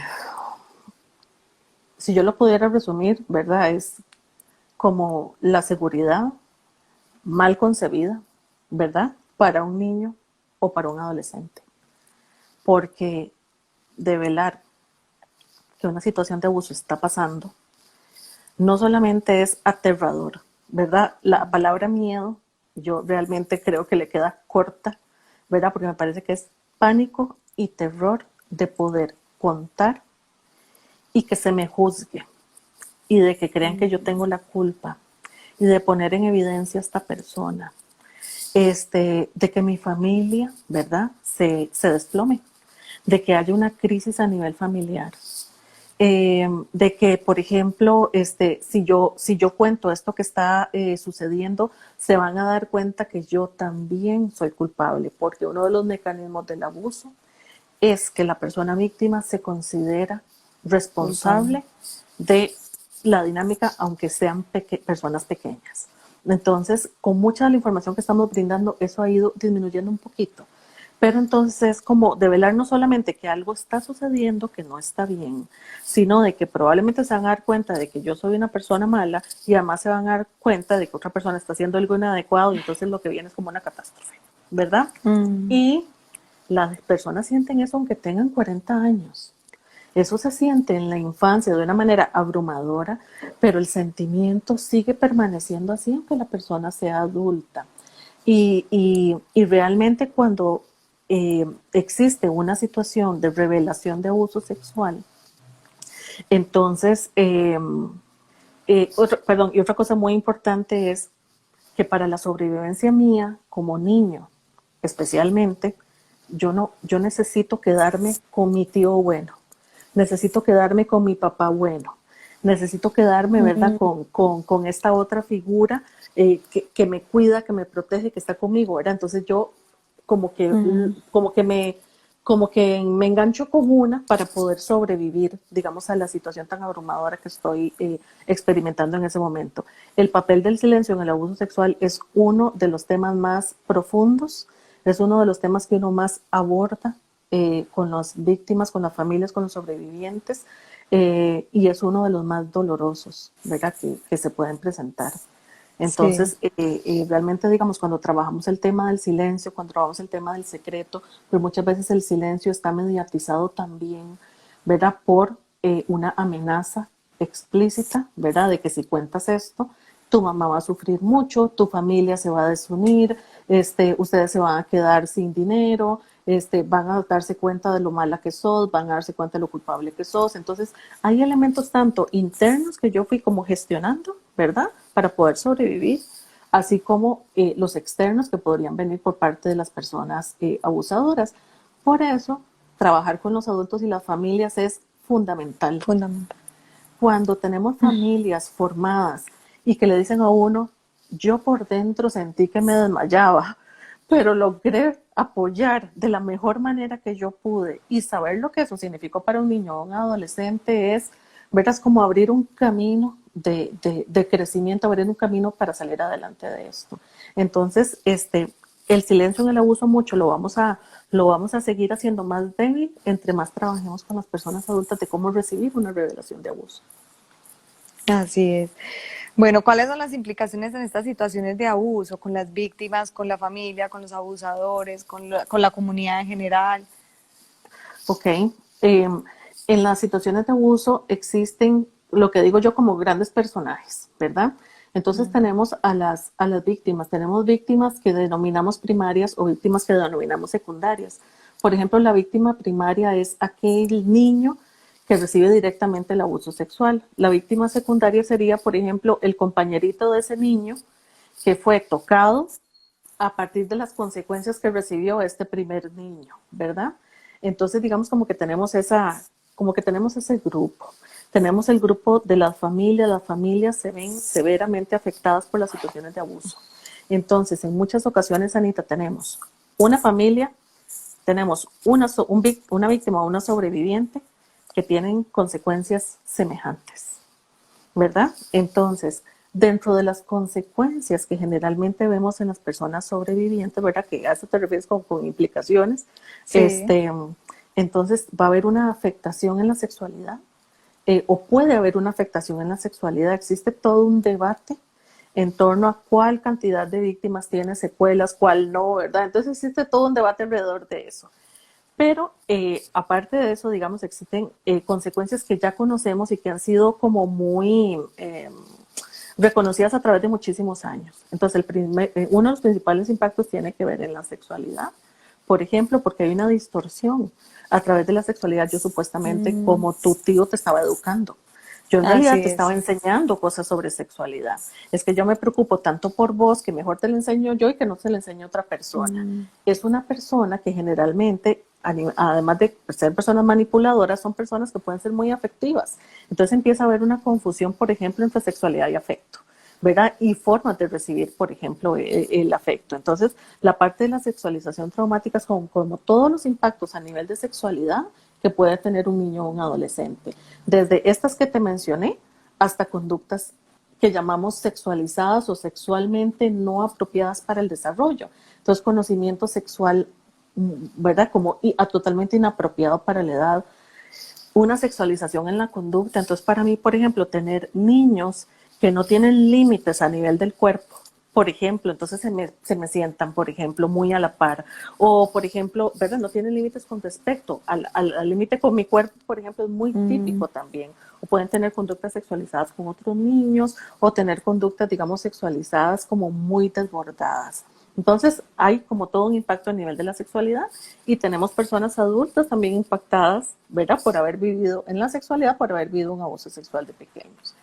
si yo lo pudiera resumir, ¿verdad? Es como la seguridad mal concebida, ¿verdad? Para un niño o para un adolescente. Porque develar que una situación de abuso está pasando no solamente es aterrador, ¿verdad? La palabra miedo, yo realmente creo que le queda corta, ¿verdad? Porque me parece que es pánico y terror de poder contar y que se me juzgue y de que crean que yo tengo la culpa y de poner en evidencia a esta persona, de que mi familia, ¿verdad? Se desplome, de que haya una crisis a nivel familiar, de que, por ejemplo, si yo cuento esto que está sucediendo, se van a dar cuenta que yo también soy culpable, porque uno de los mecanismos del abuso es que la persona víctima se considera Culpable. responsable de la dinámica, aunque sean personas pequeñas. Entonces, con mucha de la información que estamos brindando, eso ha ido disminuyendo un poquito. Pero entonces es como develar no solamente que algo está sucediendo que no está bien, sino de que probablemente se van a dar cuenta de que yo soy una persona mala y además se van a dar cuenta de que otra persona está haciendo algo inadecuado y entonces lo que viene es como una catástrofe, ¿verdad? Mm. Y las personas sienten eso aunque tengan 40 años. Eso se siente en la infancia de una manera abrumadora, pero el sentimiento sigue permaneciendo así aunque la persona sea adulta. Y realmente cuando existe una situación de revelación de abuso sexual, entonces, y otra cosa muy importante es que para la sobrevivencia mía como niño, especialmente, yo necesito quedarme con mi tío bueno, necesito quedarme con mi papá bueno, necesito quedarme, ¿verdad?, con esta otra figura que me cuida, que me protege, que está conmigo, ¿verdad? Entonces yo como que, Mm. como que como que me engancho con una para poder sobrevivir, digamos, a la situación tan abrumadora que estoy experimentando en ese momento. El papel del silencio en el abuso sexual es uno de los temas más profundos, es uno de los temas que uno más aborda con las víctimas, con las familias, con los sobrevivientes, y es uno de los más dolorosos, ¿verdad?, que se pueden presentar. Sí, Entonces, realmente, digamos, cuando trabajamos el tema del silencio, cuando trabajamos el tema del secreto, pues muchas veces el silencio está mediatizado también, ¿verdad?, por una amenaza explícita, ¿verdad?, de que si cuentas esto, tu mamá va a sufrir mucho, tu familia se va a desunir, ustedes se van a quedar sin dinero, van a darse cuenta de lo mala que sos, van a darse cuenta de lo culpable que sos. Entonces, hay elementos tanto internos que yo fui como gestionando, ¿verdad?, para poder sobrevivir, así como los externos que podrían venir por parte de las personas abusadoras. Por eso, trabajar con los adultos y las familias es fundamental. fundamental. Cuando tenemos familias formadas y que le dicen a uno, yo por dentro sentí que me desmayaba, pero logré apoyar de la mejor manera que yo pude y saber lo que eso significó para un niño o un adolescente es, verás, como abrir un camino de crecimiento, abrir un camino para salir adelante de esto. Entonces, el silencio en el abuso mucho lo vamos a seguir haciendo más débil entre más trabajemos con las personas adultas de cómo recibir una revelación de abuso. Así es. Bueno, ¿cuáles son las implicaciones en estas situaciones de abuso con las víctimas, con la familia, con los abusadores, con la comunidad en general? Ok. En las situaciones de abuso existen lo que digo yo como grandes personajes, ¿verdad? Entonces tenemos a las víctimas, tenemos víctimas que denominamos primarias o víctimas que denominamos secundarias. Por ejemplo, la víctima primaria es aquel niño que recibe directamente el abuso sexual. La víctima secundaria sería, por ejemplo, el compañerito de ese niño que fue tocado a partir de las consecuencias que recibió este primer niño, ¿verdad? Entonces, digamos como que tenemos ese grupo. Tenemos el grupo de las familias se ven severamente afectadas por las situaciones de abuso. Entonces, en muchas ocasiones, Anita, tenemos una familia, tenemos una víctima o una sobreviviente que tienen consecuencias semejantes. ¿Verdad? Entonces, dentro de las consecuencias que generalmente vemos en las personas sobrevivientes, ¿verdad? Que a eso te refieres con implicaciones, Sí, entonces va a haber una afectación en la sexualidad, o puede haber una afectación en la sexualidad. Existe todo un debate en torno a cuál cantidad de víctimas tiene secuelas, cuál no, ¿verdad? Entonces existe todo un debate alrededor de eso. Pero aparte de eso, digamos, existen consecuencias que ya conocemos y que han sido como muy reconocidas a través de muchísimos años. Entonces, uno de los principales impactos tiene que ver en la sexualidad, por ejemplo, porque hay una distorsión a través de la sexualidad. Yo supuestamente como tu tío te estaba educando. Yo en realidad así te estaba es. enseñando cosas sobre sexualidad. Es que yo me preocupo tanto por vos que mejor te lo enseño yo y que no se lo enseñe otra persona. Es una persona que generalmente, además de ser personas manipuladoras, son personas que pueden ser muy afectivas. Entonces empieza a haber una confusión, por ejemplo, entre sexualidad y afecto, ¿verdad? Y formas de recibir, por ejemplo, el afecto. Entonces, la parte de la sexualización traumática es como todos los impactos a nivel de sexualidad que puede tener un niño o un adolescente. Desde estas que te mencioné hasta conductas que llamamos sexualizadas o sexualmente no apropiadas para el desarrollo. Entonces, conocimiento sexual, ¿verdad? Como totalmente inapropiado para la edad, una sexualización en la conducta. Entonces, para mí, por ejemplo, tener niños que no tienen límites a nivel del cuerpo, por ejemplo, entonces se me sientan, por ejemplo, muy a la par. O, por ejemplo, ¿verdad? No tienen límites con respecto al límite con mi cuerpo, por ejemplo, es muy Mm, típico también. O pueden tener conductas sexualizadas con otros niños o tener conductas, digamos, sexualizadas como muy desbordadas. Entonces, hay como todo un impacto a nivel de la sexualidad y tenemos personas adultas también impactadas, ¿verdad? Por haber vivido en la sexualidad, por haber vivido un abuso sexual de pequeños.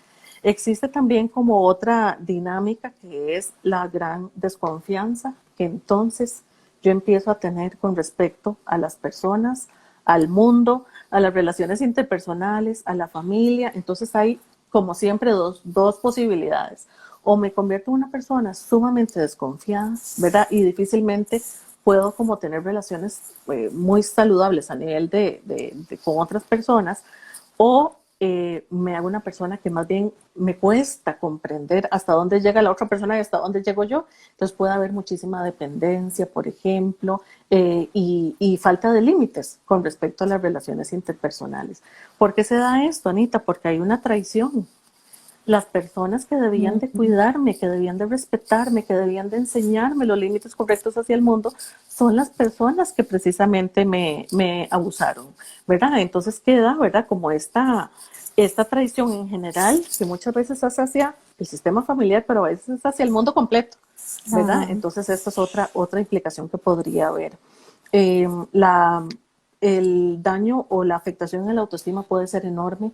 Existe también como otra dinámica que es la gran desconfianza que entonces yo empiezo a tener con respecto a las personas, al mundo, a las relaciones interpersonales, a la familia. Entonces hay, como siempre, dos posibilidades. O me convierto en una persona sumamente desconfiada, ¿verdad? Y difícilmente puedo como tener relaciones muy saludables a nivel con otras personas, o me hago una persona que más bien me cuesta comprender hasta dónde llega la otra persona y hasta dónde llego yo. Entonces puede haber muchísima dependencia, por ejemplo, y falta de límites con respecto a las relaciones interpersonales. ¿Por qué se da esto, Anita? Porque hay una traición. Las personas que debían de cuidarme, que debían de respetarme, que debían de enseñarme los límites correctos hacia el mundo, son las personas que precisamente me abusaron, ¿verdad? Entonces queda, ¿verdad? Como esta traición en general, que muchas veces es hacia el sistema familiar, pero a veces es hacia el mundo completo, ¿verdad? Entonces esta es otra implicación que podría haber. Eh, la, el daño o la afectación en la autoestima puede ser enorme.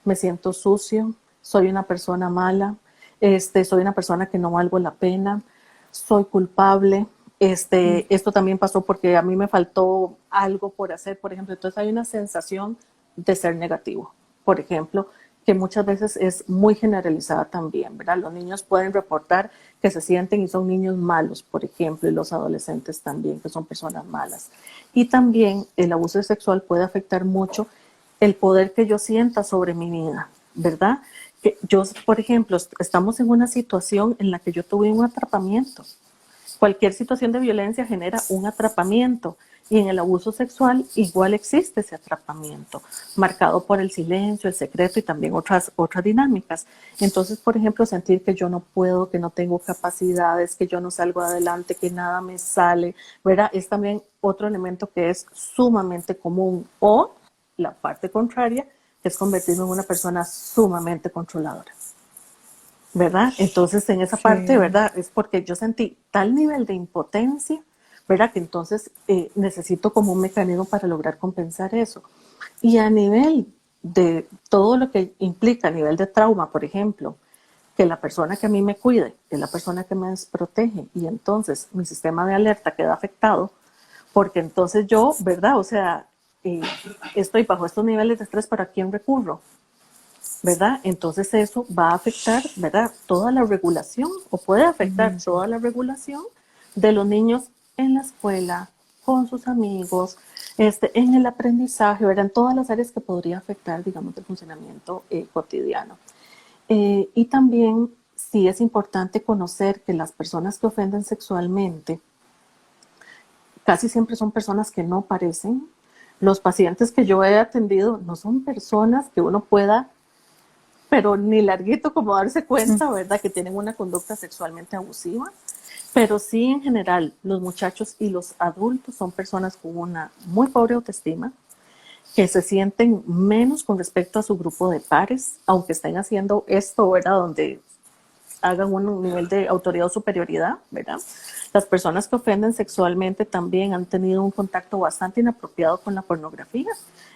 Me siento sucio, soy una persona mala, soy una persona que no valgo la pena, soy culpable. Esto también pasó porque a mí me faltó algo por hacer, por ejemplo. Entonces hay una sensación de ser negativo, por ejemplo, que muchas veces es muy generalizada también, ¿verdad? Los niños pueden reportar que se sienten y son niños malos, por ejemplo, y los adolescentes también, que son personas malas. Y también el abuso sexual puede afectar mucho el poder que yo sienta sobre mi vida, ¿verdad? Que yo, por ejemplo, estamos en una situación en la que yo tuve un atrapamiento. Cualquier situación de violencia genera un atrapamiento, y en el abuso sexual igual existe ese atrapamiento, marcado por el silencio, el secreto y también otras dinámicas. Entonces, por ejemplo, sentir que yo no puedo, que no tengo capacidades, que yo no salgo adelante, que nada me sale, ¿verdad? Es también otro elemento que es sumamente común. O la parte contraria, que es convertirme en una persona sumamente controladora, ¿verdad? Entonces, en esa parte, Sí. ¿verdad? Es porque yo sentí tal nivel de impotencia, ¿verdad? Que entonces necesito como un mecanismo para lograr compensar eso. Y a nivel de todo lo que implica, a nivel de trauma, por ejemplo, que la persona que a mí me cuide es la persona que me desprotege, y entonces mi sistema de alerta queda afectado, porque entonces yo, ¿verdad? O sea, eh, estoy bajo estos niveles de estrés, ¿para quién recurro? ¿Verdad? Entonces eso va a afectar, ¿verdad? Toda la regulación, o puede afectar toda la regulación de los niños en la escuela, con sus amigos, en el aprendizaje, ¿verdad? En todas las áreas que podría afectar, digamos, el funcionamiento cotidiano. Y también sí es importante conocer que las personas que ofenden sexualmente casi siempre son personas que no parecen. Los pacientes que yo he atendido no son personas que uno pueda, pero ni larguito como darse cuenta, ¿verdad? Que tienen una conducta sexualmente abusiva. Pero sí, en general, los muchachos y los adultos son personas con una muy pobre autoestima, que se sienten menos con respecto a su grupo de pares, aunque estén haciendo esto, ¿verdad? Donde hagan un nivel de autoridad o superioridad, ¿verdad? Las personas que ofenden sexualmente también han tenido un contacto bastante inapropiado con la pornografía.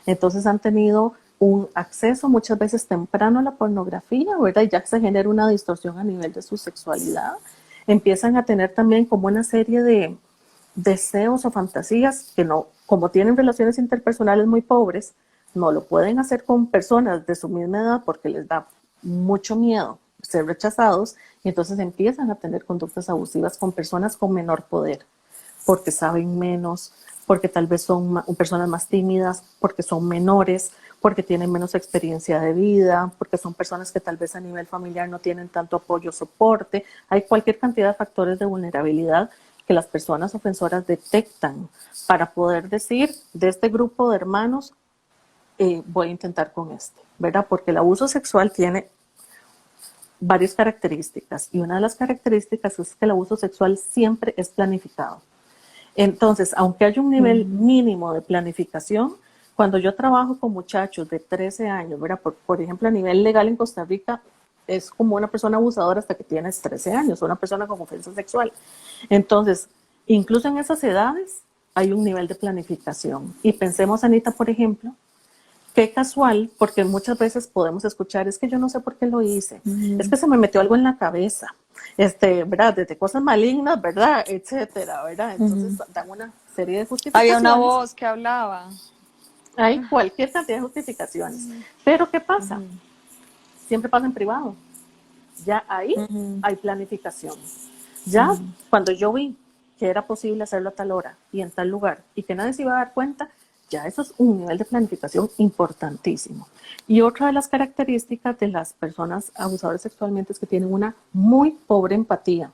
Entonces han tenido un acceso muchas veces temprano a la pornografía, ¿verdad? Y ya se genera una distorsión a nivel de su sexualidad. Empiezan a tener también como una serie de deseos o fantasías que no, como tienen relaciones interpersonales muy pobres, no lo pueden hacer con personas de su misma edad porque les da mucho miedo ser rechazados, y entonces empiezan a tener conductas abusivas con personas con menor poder, porque saben menos, porque tal vez son personas más tímidas, porque son menores, porque tienen menos experiencia de vida, porque son personas que tal vez a nivel familiar no tienen tanto apoyo o soporte. Hay cualquier cantidad de factores de vulnerabilidad que las personas ofensoras detectan para poder decir, de este grupo de hermanos, voy a intentar con este, ¿verdad? Porque el abuso sexual tiene varias características, y una de las características es que el abuso sexual siempre es planificado. Entonces, aunque haya un nivel mínimo de planificación, cuando yo trabajo con muchachos de 13 años, ¿verdad? Por ejemplo, a nivel legal en Costa Rica, es como una persona abusadora hasta que tienes 13 años, o una persona con ofensa sexual. Entonces, incluso en esas edades hay un nivel de planificación. Y pensemos, Anita, por ejemplo, qué casual, porque muchas veces podemos escuchar, es que yo no sé por qué lo hice, es que se me metió algo en la cabeza, ¿verdad? Desde cosas malignas, ¿verdad? Etcétera, ¿verdad? Entonces dan una serie de Había una justificaciones. voz que hablaba. Hay cualquier cantidad de justificaciones. Pero ¿qué pasa? Siempre pasa en privado. Ya ahí hay planificación. Ya cuando yo vi que era posible hacerlo a tal hora y en tal lugar y que nadie se iba a dar cuenta, ya eso es un nivel de planificación importantísimo. Y otra de las características de las personas abusadoras sexualmente es que tienen una muy pobre empatía.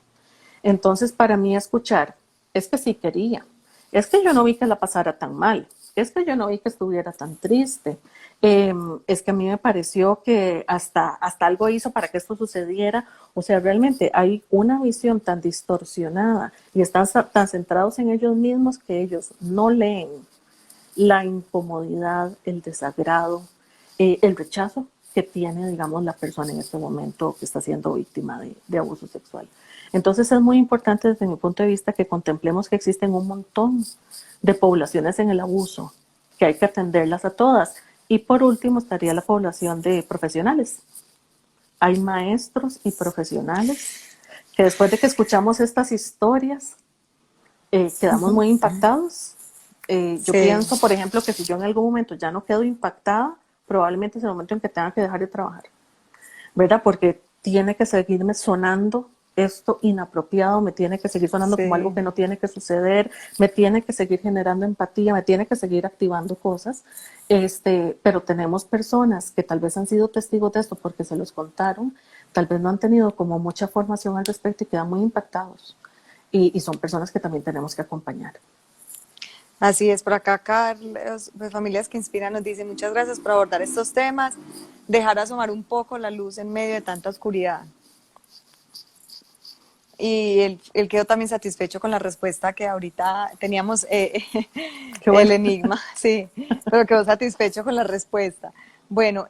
Entonces, para mí escuchar, es que sí quería, es que yo no vi que la pasara tan mal, es que yo no vi que estuviera tan triste, es que a mí me pareció que hasta algo hizo para que esto sucediera. O sea, realmente hay una visión tan distorsionada y están tan centrados en ellos mismos que ellos no leen la incomodidad, el desagrado, el rechazo que tiene, digamos, la persona en este momento que está siendo víctima de abuso sexual. Entonces es muy importante desde mi punto de vista que contemplemos que existen un montón de poblaciones en el abuso, que hay que atenderlas a todas. Y por último estaría la población de profesionales. Hay maestros y profesionales que después de que escuchamos estas historias quedamos muy impactados. Yo pienso, por ejemplo, que si yo en algún momento ya no quedo impactada, probablemente es el momento en que tenga que dejar de trabajar, ¿verdad? Porque tiene que seguirme sonando esto inapropiado, me tiene que seguir sonando como algo que no tiene que suceder, me tiene que seguir generando empatía, me tiene que seguir activando cosas. Pero tenemos personas que tal vez han sido testigos de esto porque se los contaron, tal vez no han tenido como mucha formación al respecto y quedan muy impactados. Y son personas que también tenemos que acompañar. Así es, por acá Carlos, de Familias que Inspiran nos dice: muchas gracias por abordar estos temas, dejar asomar un poco la luz en medio de tanta oscuridad. Y él quedó también satisfecho con la respuesta que ahorita teníamos, Qué bueno. el enigma, sí, pero quedó satisfecho con la respuesta. Bueno,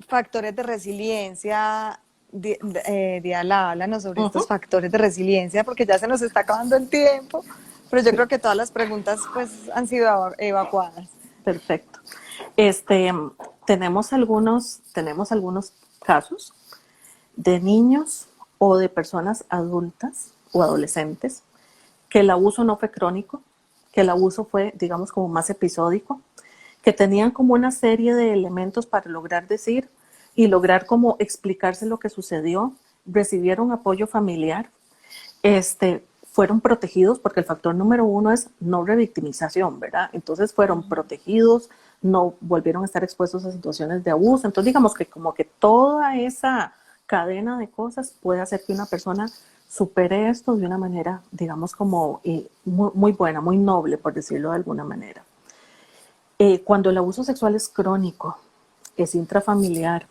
factores de resiliencia, Diala, háblanos sobre estos factores de resiliencia, porque ya se nos está acabando el tiempo, pero yo creo que todas las preguntas pues han sido evacuadas. Perfecto. Tenemos algunos casos de niños o de personas adultas o adolescentes que el abuso no fue crónico, que el abuso fue, digamos, como más episódico, que tenían como una serie de elementos para lograr decir y lograr como explicarse lo que sucedió, recibieron apoyo familiar, fueron protegidos, porque el factor número uno es no revictimización, ¿verdad? Entonces fueron protegidos, no volvieron a estar expuestos a situaciones de abuso. Entonces digamos que como que toda esa cadena de cosas puede hacer que una persona supere esto de una manera, digamos, como muy, muy buena, muy noble, por decirlo de alguna manera. Cuando el abuso sexual es crónico, es intrafamiliar,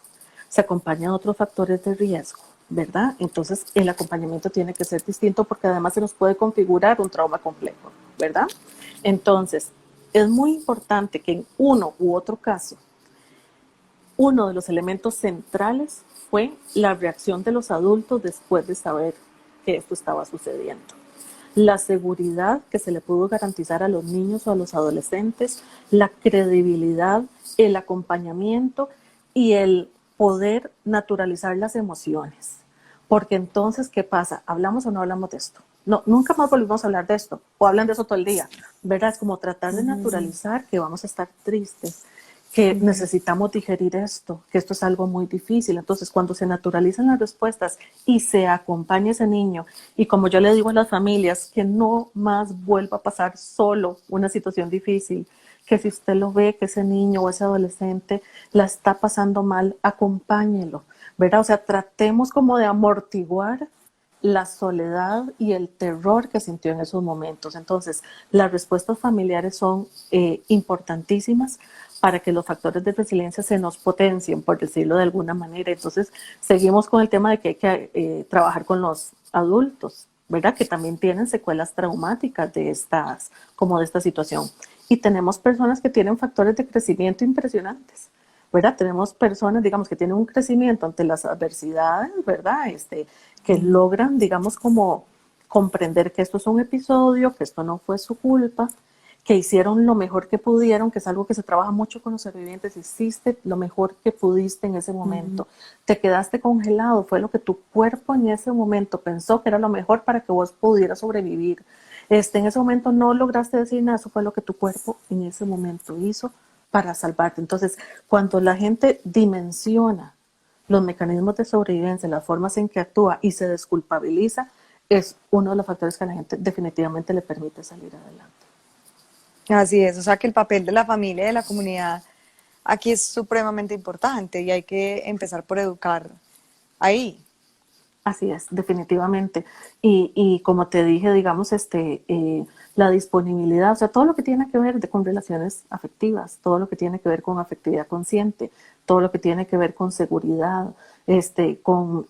se acompaña de otros factores de riesgo, ¿verdad? Entonces el acompañamiento tiene que ser distinto porque además se nos puede configurar un trauma complejo, ¿verdad? Entonces es muy importante que en uno u otro caso, uno de los elementos centrales fue la reacción de los adultos después de saber que esto estaba sucediendo. La seguridad que se le pudo garantizar a los niños o a los adolescentes, la credibilidad, el acompañamiento y el poder naturalizar las emociones. Porque entonces, ¿qué pasa? ¿Hablamos o no hablamos de esto? No, nunca más volvimos a hablar de esto, o hablan de eso todo el día, ¿verdad? Es como tratar de naturalizar que vamos a estar tristes, que necesitamos digerir esto, que esto es algo muy difícil. Entonces, cuando se naturalizan las respuestas y se acompaña ese niño, y como yo le digo a las familias, que no más vuelva a pasar solo una situación difícil, que si usted lo ve que ese niño o ese adolescente la está pasando mal, acompáñelo, ¿verdad? O sea, tratemos como de amortiguar la soledad y el terror que sintió en esos momentos. Entonces, las respuestas familiares son importantísimas para que los factores de resiliencia se nos potencien, por decirlo de alguna manera. Entonces, seguimos con el tema de que hay que trabajar con los adultos, ¿verdad? Que también tienen secuelas traumáticas de esta situación. Y tenemos personas que tienen factores de crecimiento impresionantes, ¿verdad? Tenemos personas, digamos, que tienen un crecimiento ante las adversidades, ¿verdad? Que logran, digamos, como comprender que esto es un episodio, que esto no fue su culpa, que hicieron lo mejor que pudieron, que es algo que se trabaja mucho con los sobrevivientes. Hiciste lo mejor que pudiste en ese momento. Te quedaste congelado, fue lo que tu cuerpo en ese momento pensó que era lo mejor para que vos pudieras sobrevivir. En ese momento no lograste decir nada, eso fue lo que tu cuerpo en ese momento hizo para salvarte. Entonces, cuando la gente dimensiona los mecanismos de sobrevivencia, las formas en que actúa y se desculpabiliza, es uno de los factores que a la gente definitivamente le permite salir adelante. Así es, o sea que el papel de la familia y de la comunidad aquí es supremamente importante y hay que empezar por educar ahí. Así es, definitivamente. Y como te dije, digamos, la disponibilidad, o sea, todo lo que tiene que ver con relaciones afectivas, todo lo que tiene que ver con afectividad consciente, todo lo que tiene que ver con seguridad, con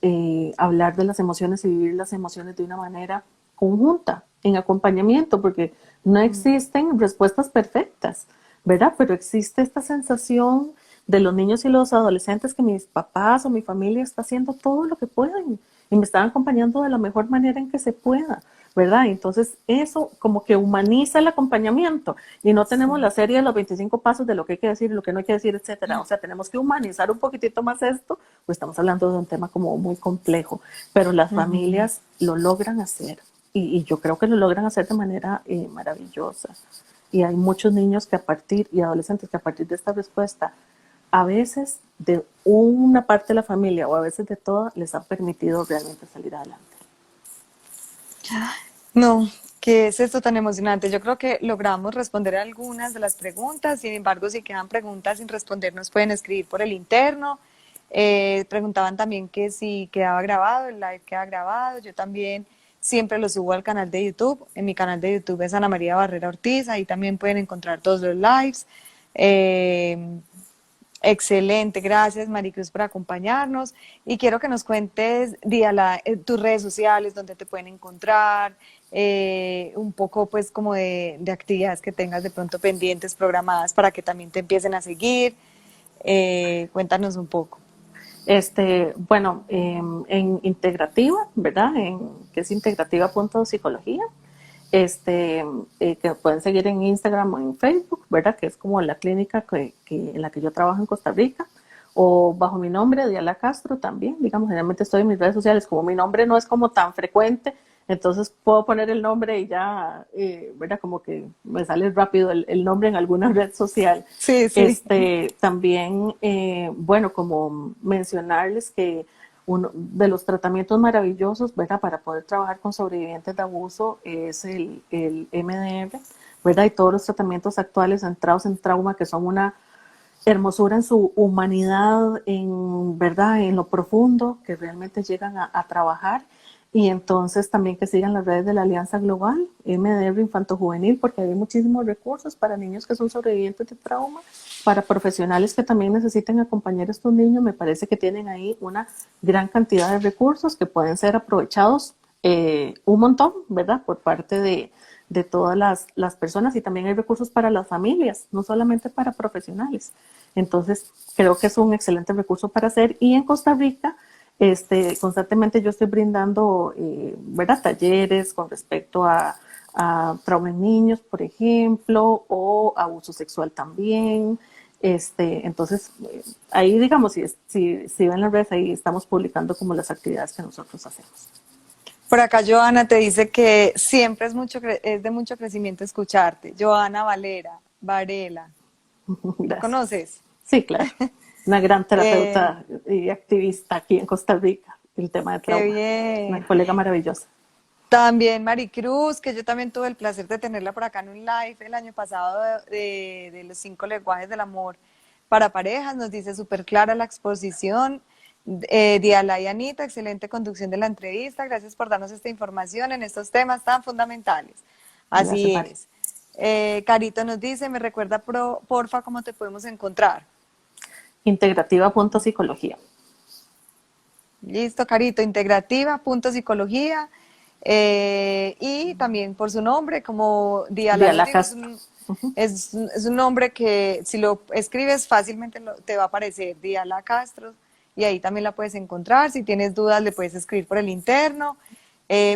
hablar de las emociones y vivir las emociones de una manera conjunta, en acompañamiento, porque no existen respuestas perfectas, ¿verdad? Pero existe esta sensación de los niños y los adolescentes que mis papás o mi familia está haciendo todo lo que pueden y me están acompañando de la mejor manera en que se pueda, ¿verdad? Entonces eso como que humaniza el acompañamiento y no tenemos la serie de los 25 pasos de lo que hay que decir y lo que no hay que decir, etcétera. O sea, tenemos que humanizar un poquitito más esto, pues estamos hablando de un tema como muy complejo, pero las familias lo logran hacer y yo creo que lo logran hacer de manera maravillosa. Y hay muchos niños que a partir y adolescentes que a partir de esta respuesta a veces de una parte de la familia o a veces de toda les ha permitido realmente salir adelante. No, ¿qué es esto tan emocionante? Yo creo que logramos responder algunas de las preguntas, sin embargo, si quedan preguntas sin responder, nos pueden escribir por el interno. Preguntaban también que si quedaba grabado, el live queda grabado. Yo también siempre lo subo al canal de YouTube. En mi canal de YouTube es Ana María Barrera Ortiz, ahí también pueden encontrar todos los lives. Eh, Excelente, gracias Maricruz por acompañarnos y quiero que nos cuentes, Díala, tus redes sociales, donde te pueden encontrar, un poco pues como de actividades que tengas de pronto pendientes, programadas para que también te empiecen a seguir. Cuéntanos un poco. Bueno, en integrativa, ¿verdad? Que es integrativa.psicología. Que pueden seguir en Instagram o en Facebook, ¿verdad? Que es como la clínica en la que yo trabajo en Costa Rica, o bajo mi nombre, Diala Castro también, digamos, generalmente estoy en mis redes sociales, como mi nombre no es como tan frecuente, entonces puedo poner el nombre y ya, ¿verdad? Como que me sale rápido el nombre en alguna red social. Sí, sí. También, bueno, como mencionarles que uno de los tratamientos maravillosos, ¿verdad? Para poder trabajar con sobrevivientes de abuso es el MDR, ¿verdad? Y todos los tratamientos actuales centrados en trauma que son una hermosura en su humanidad, en verdad, en lo profundo, que realmente llegan a trabajar. Y entonces también que sigan las redes de la Alianza Global, MDR Infanto Juvenil, porque hay muchísimos recursos para niños que son sobrevivientes de trauma, para profesionales que también necesiten acompañar a estos niños. Me parece que tienen ahí una gran cantidad de recursos que pueden ser aprovechados un montón, ¿verdad? Por parte de todas las personas y también hay recursos para las familias, no solamente para profesionales. Entonces, creo que es un excelente recurso para hacer. Y en Costa Rica, constantemente yo estoy brindando, ¿verdad? Talleres con respecto a trauma en niños, por ejemplo, o abuso sexual también. Entonces, ahí digamos, si ven las redes, ahí estamos publicando como las actividades que nosotros hacemos. Por acá Joana te dice que siempre es de mucho crecimiento escucharte. Joana Varela, ¿la Gracias. conoces? Sí, claro. Una gran Eh, terapeuta y activista aquí en Costa Rica, el tema de qué trauma. Una bien. colega maravillosa. También Maricruz, que yo también tuve el placer de tenerla por acá en un live el año pasado de los 5 lenguajes del amor para parejas, nos dice súper clara la exposición. Diala y Anita, excelente conducción de la entrevista, gracias por darnos esta información en estos temas tan fundamentales. Gracias, Así Mari. es. Carito nos dice, me recuerda porfa cómo te podemos encontrar. Integrativa.psicología. Listo, Carito, integrativa, punto psicología. Y también por su nombre, como Diala nos Diala dijo, Castro. es un nombre que si lo escribes fácilmente te va a aparecer Diala Castro y ahí también la puedes encontrar. Si tienes dudas, le puedes escribir por el interno.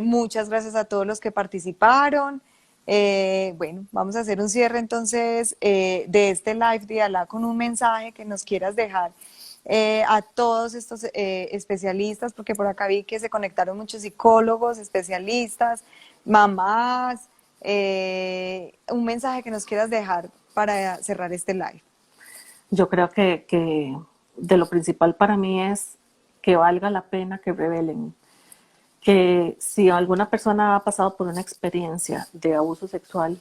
Muchas gracias a todos los que participaron. Bueno, vamos a hacer un cierre entonces de este live Diala con un mensaje que nos quieras dejar a todos estos especialistas, porque por acá vi que se conectaron muchos psicólogos, especialistas, mamás, un mensaje que nos quieras dejar para cerrar este live. Yo creo que de lo principal para mí es que valga la pena que revelen. que si alguna persona ha pasado por una experiencia de abuso sexual,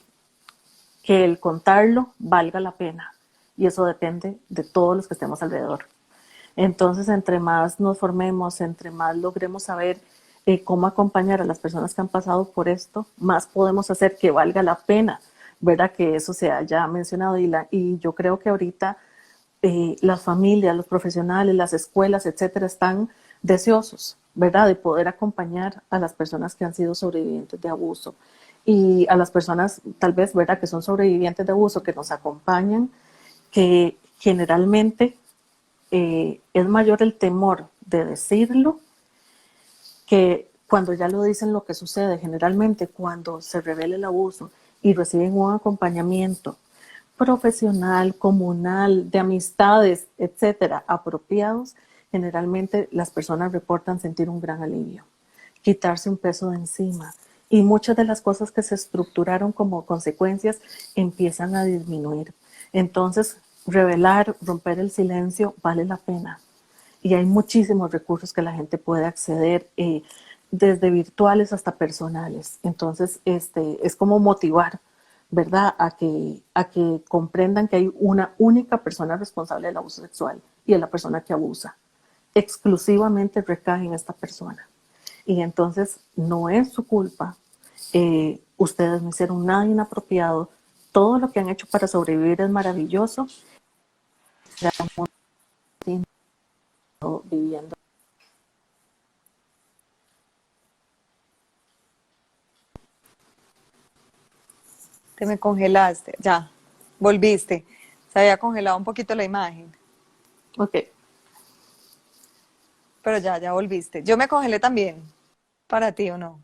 que el contarlo valga la pena. Y eso depende de todos los que estemos alrededor. Entonces, entre más nos formemos, entre más logremos saber cómo acompañar a las personas que han pasado por esto, más podemos hacer que valga la pena, ¿verdad? Que eso se haya mencionado. Y yo creo que ahorita las familias, los profesionales, las escuelas, etcétera, están deseosos, ¿verdad?, de poder acompañar a las personas que han sido sobrevivientes de abuso y a las personas, tal vez, ¿verdad?, que son sobrevivientes de abuso, que nos acompañan, que generalmente es mayor el temor de decirlo que cuando ya lo dicen lo que sucede. Generalmente cuando se revela el abuso y reciben un acompañamiento profesional, comunal, de amistades, etcétera, apropiados, generalmente las personas reportan sentir un gran alivio, quitarse un peso de encima, y muchas de las cosas que se estructuraron como consecuencias empiezan a disminuir. Entonces, revelar, romper el silencio vale la pena. Y hay muchísimos recursos que la gente puede acceder, desde virtuales hasta personales. Entonces, es como motivar, ¿verdad?, a que comprendan que hay una única persona responsable del abuso sexual y es la persona que abusa. Exclusivamente recae en esta persona. Y entonces no es su culpa. Ustedes no hicieron nada inapropiado. Todo lo que han hecho para sobrevivir es maravilloso. Viviendo. Te me congelaste, ya, volviste. Se había congelado un poquito la imagen, Ok. pero ya volviste. Yo me congelé también, para ti o no.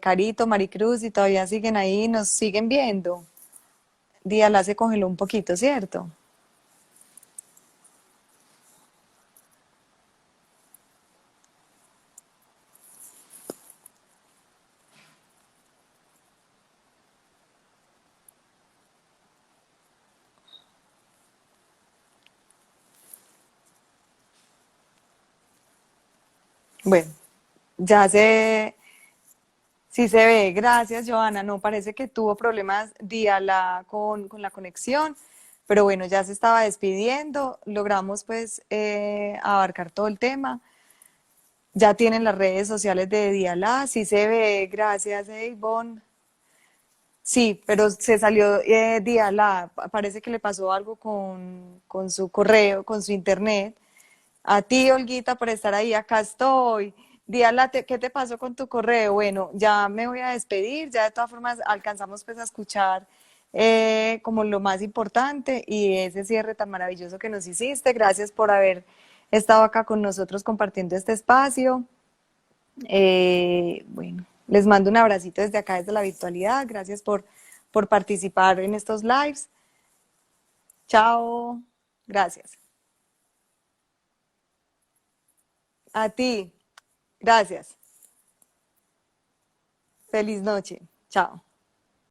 Carito, Maricruz, y todavía siguen ahí, nos siguen viendo. Díala se congeló un poquito, ¿cierto? Bueno, ya se, sí se ve. Gracias, Joana. No, parece que tuvo problemas Díala con la conexión, pero bueno, ya se estaba despidiendo. Logramos pues abarcar todo el tema. Ya tienen las redes sociales de Diala, sí se ve, gracias, Ivonne. Sí, pero se salió Diala, parece que le pasó algo con su correo, con su internet. A ti, Olguita, por estar ahí, acá estoy. Diala, ¿qué te pasó con tu correo? Bueno, ya me voy a despedir, ya de todas formas alcanzamos pues a escuchar como lo más importante y ese cierre tan maravilloso que nos hiciste. Gracias por haber estado acá con nosotros compartiendo este espacio. Bueno, les mando un abracito desde acá, desde la virtualidad. Gracias por participar en estos lives. Chao. Gracias. A ti. Gracias. Feliz noche. Chao.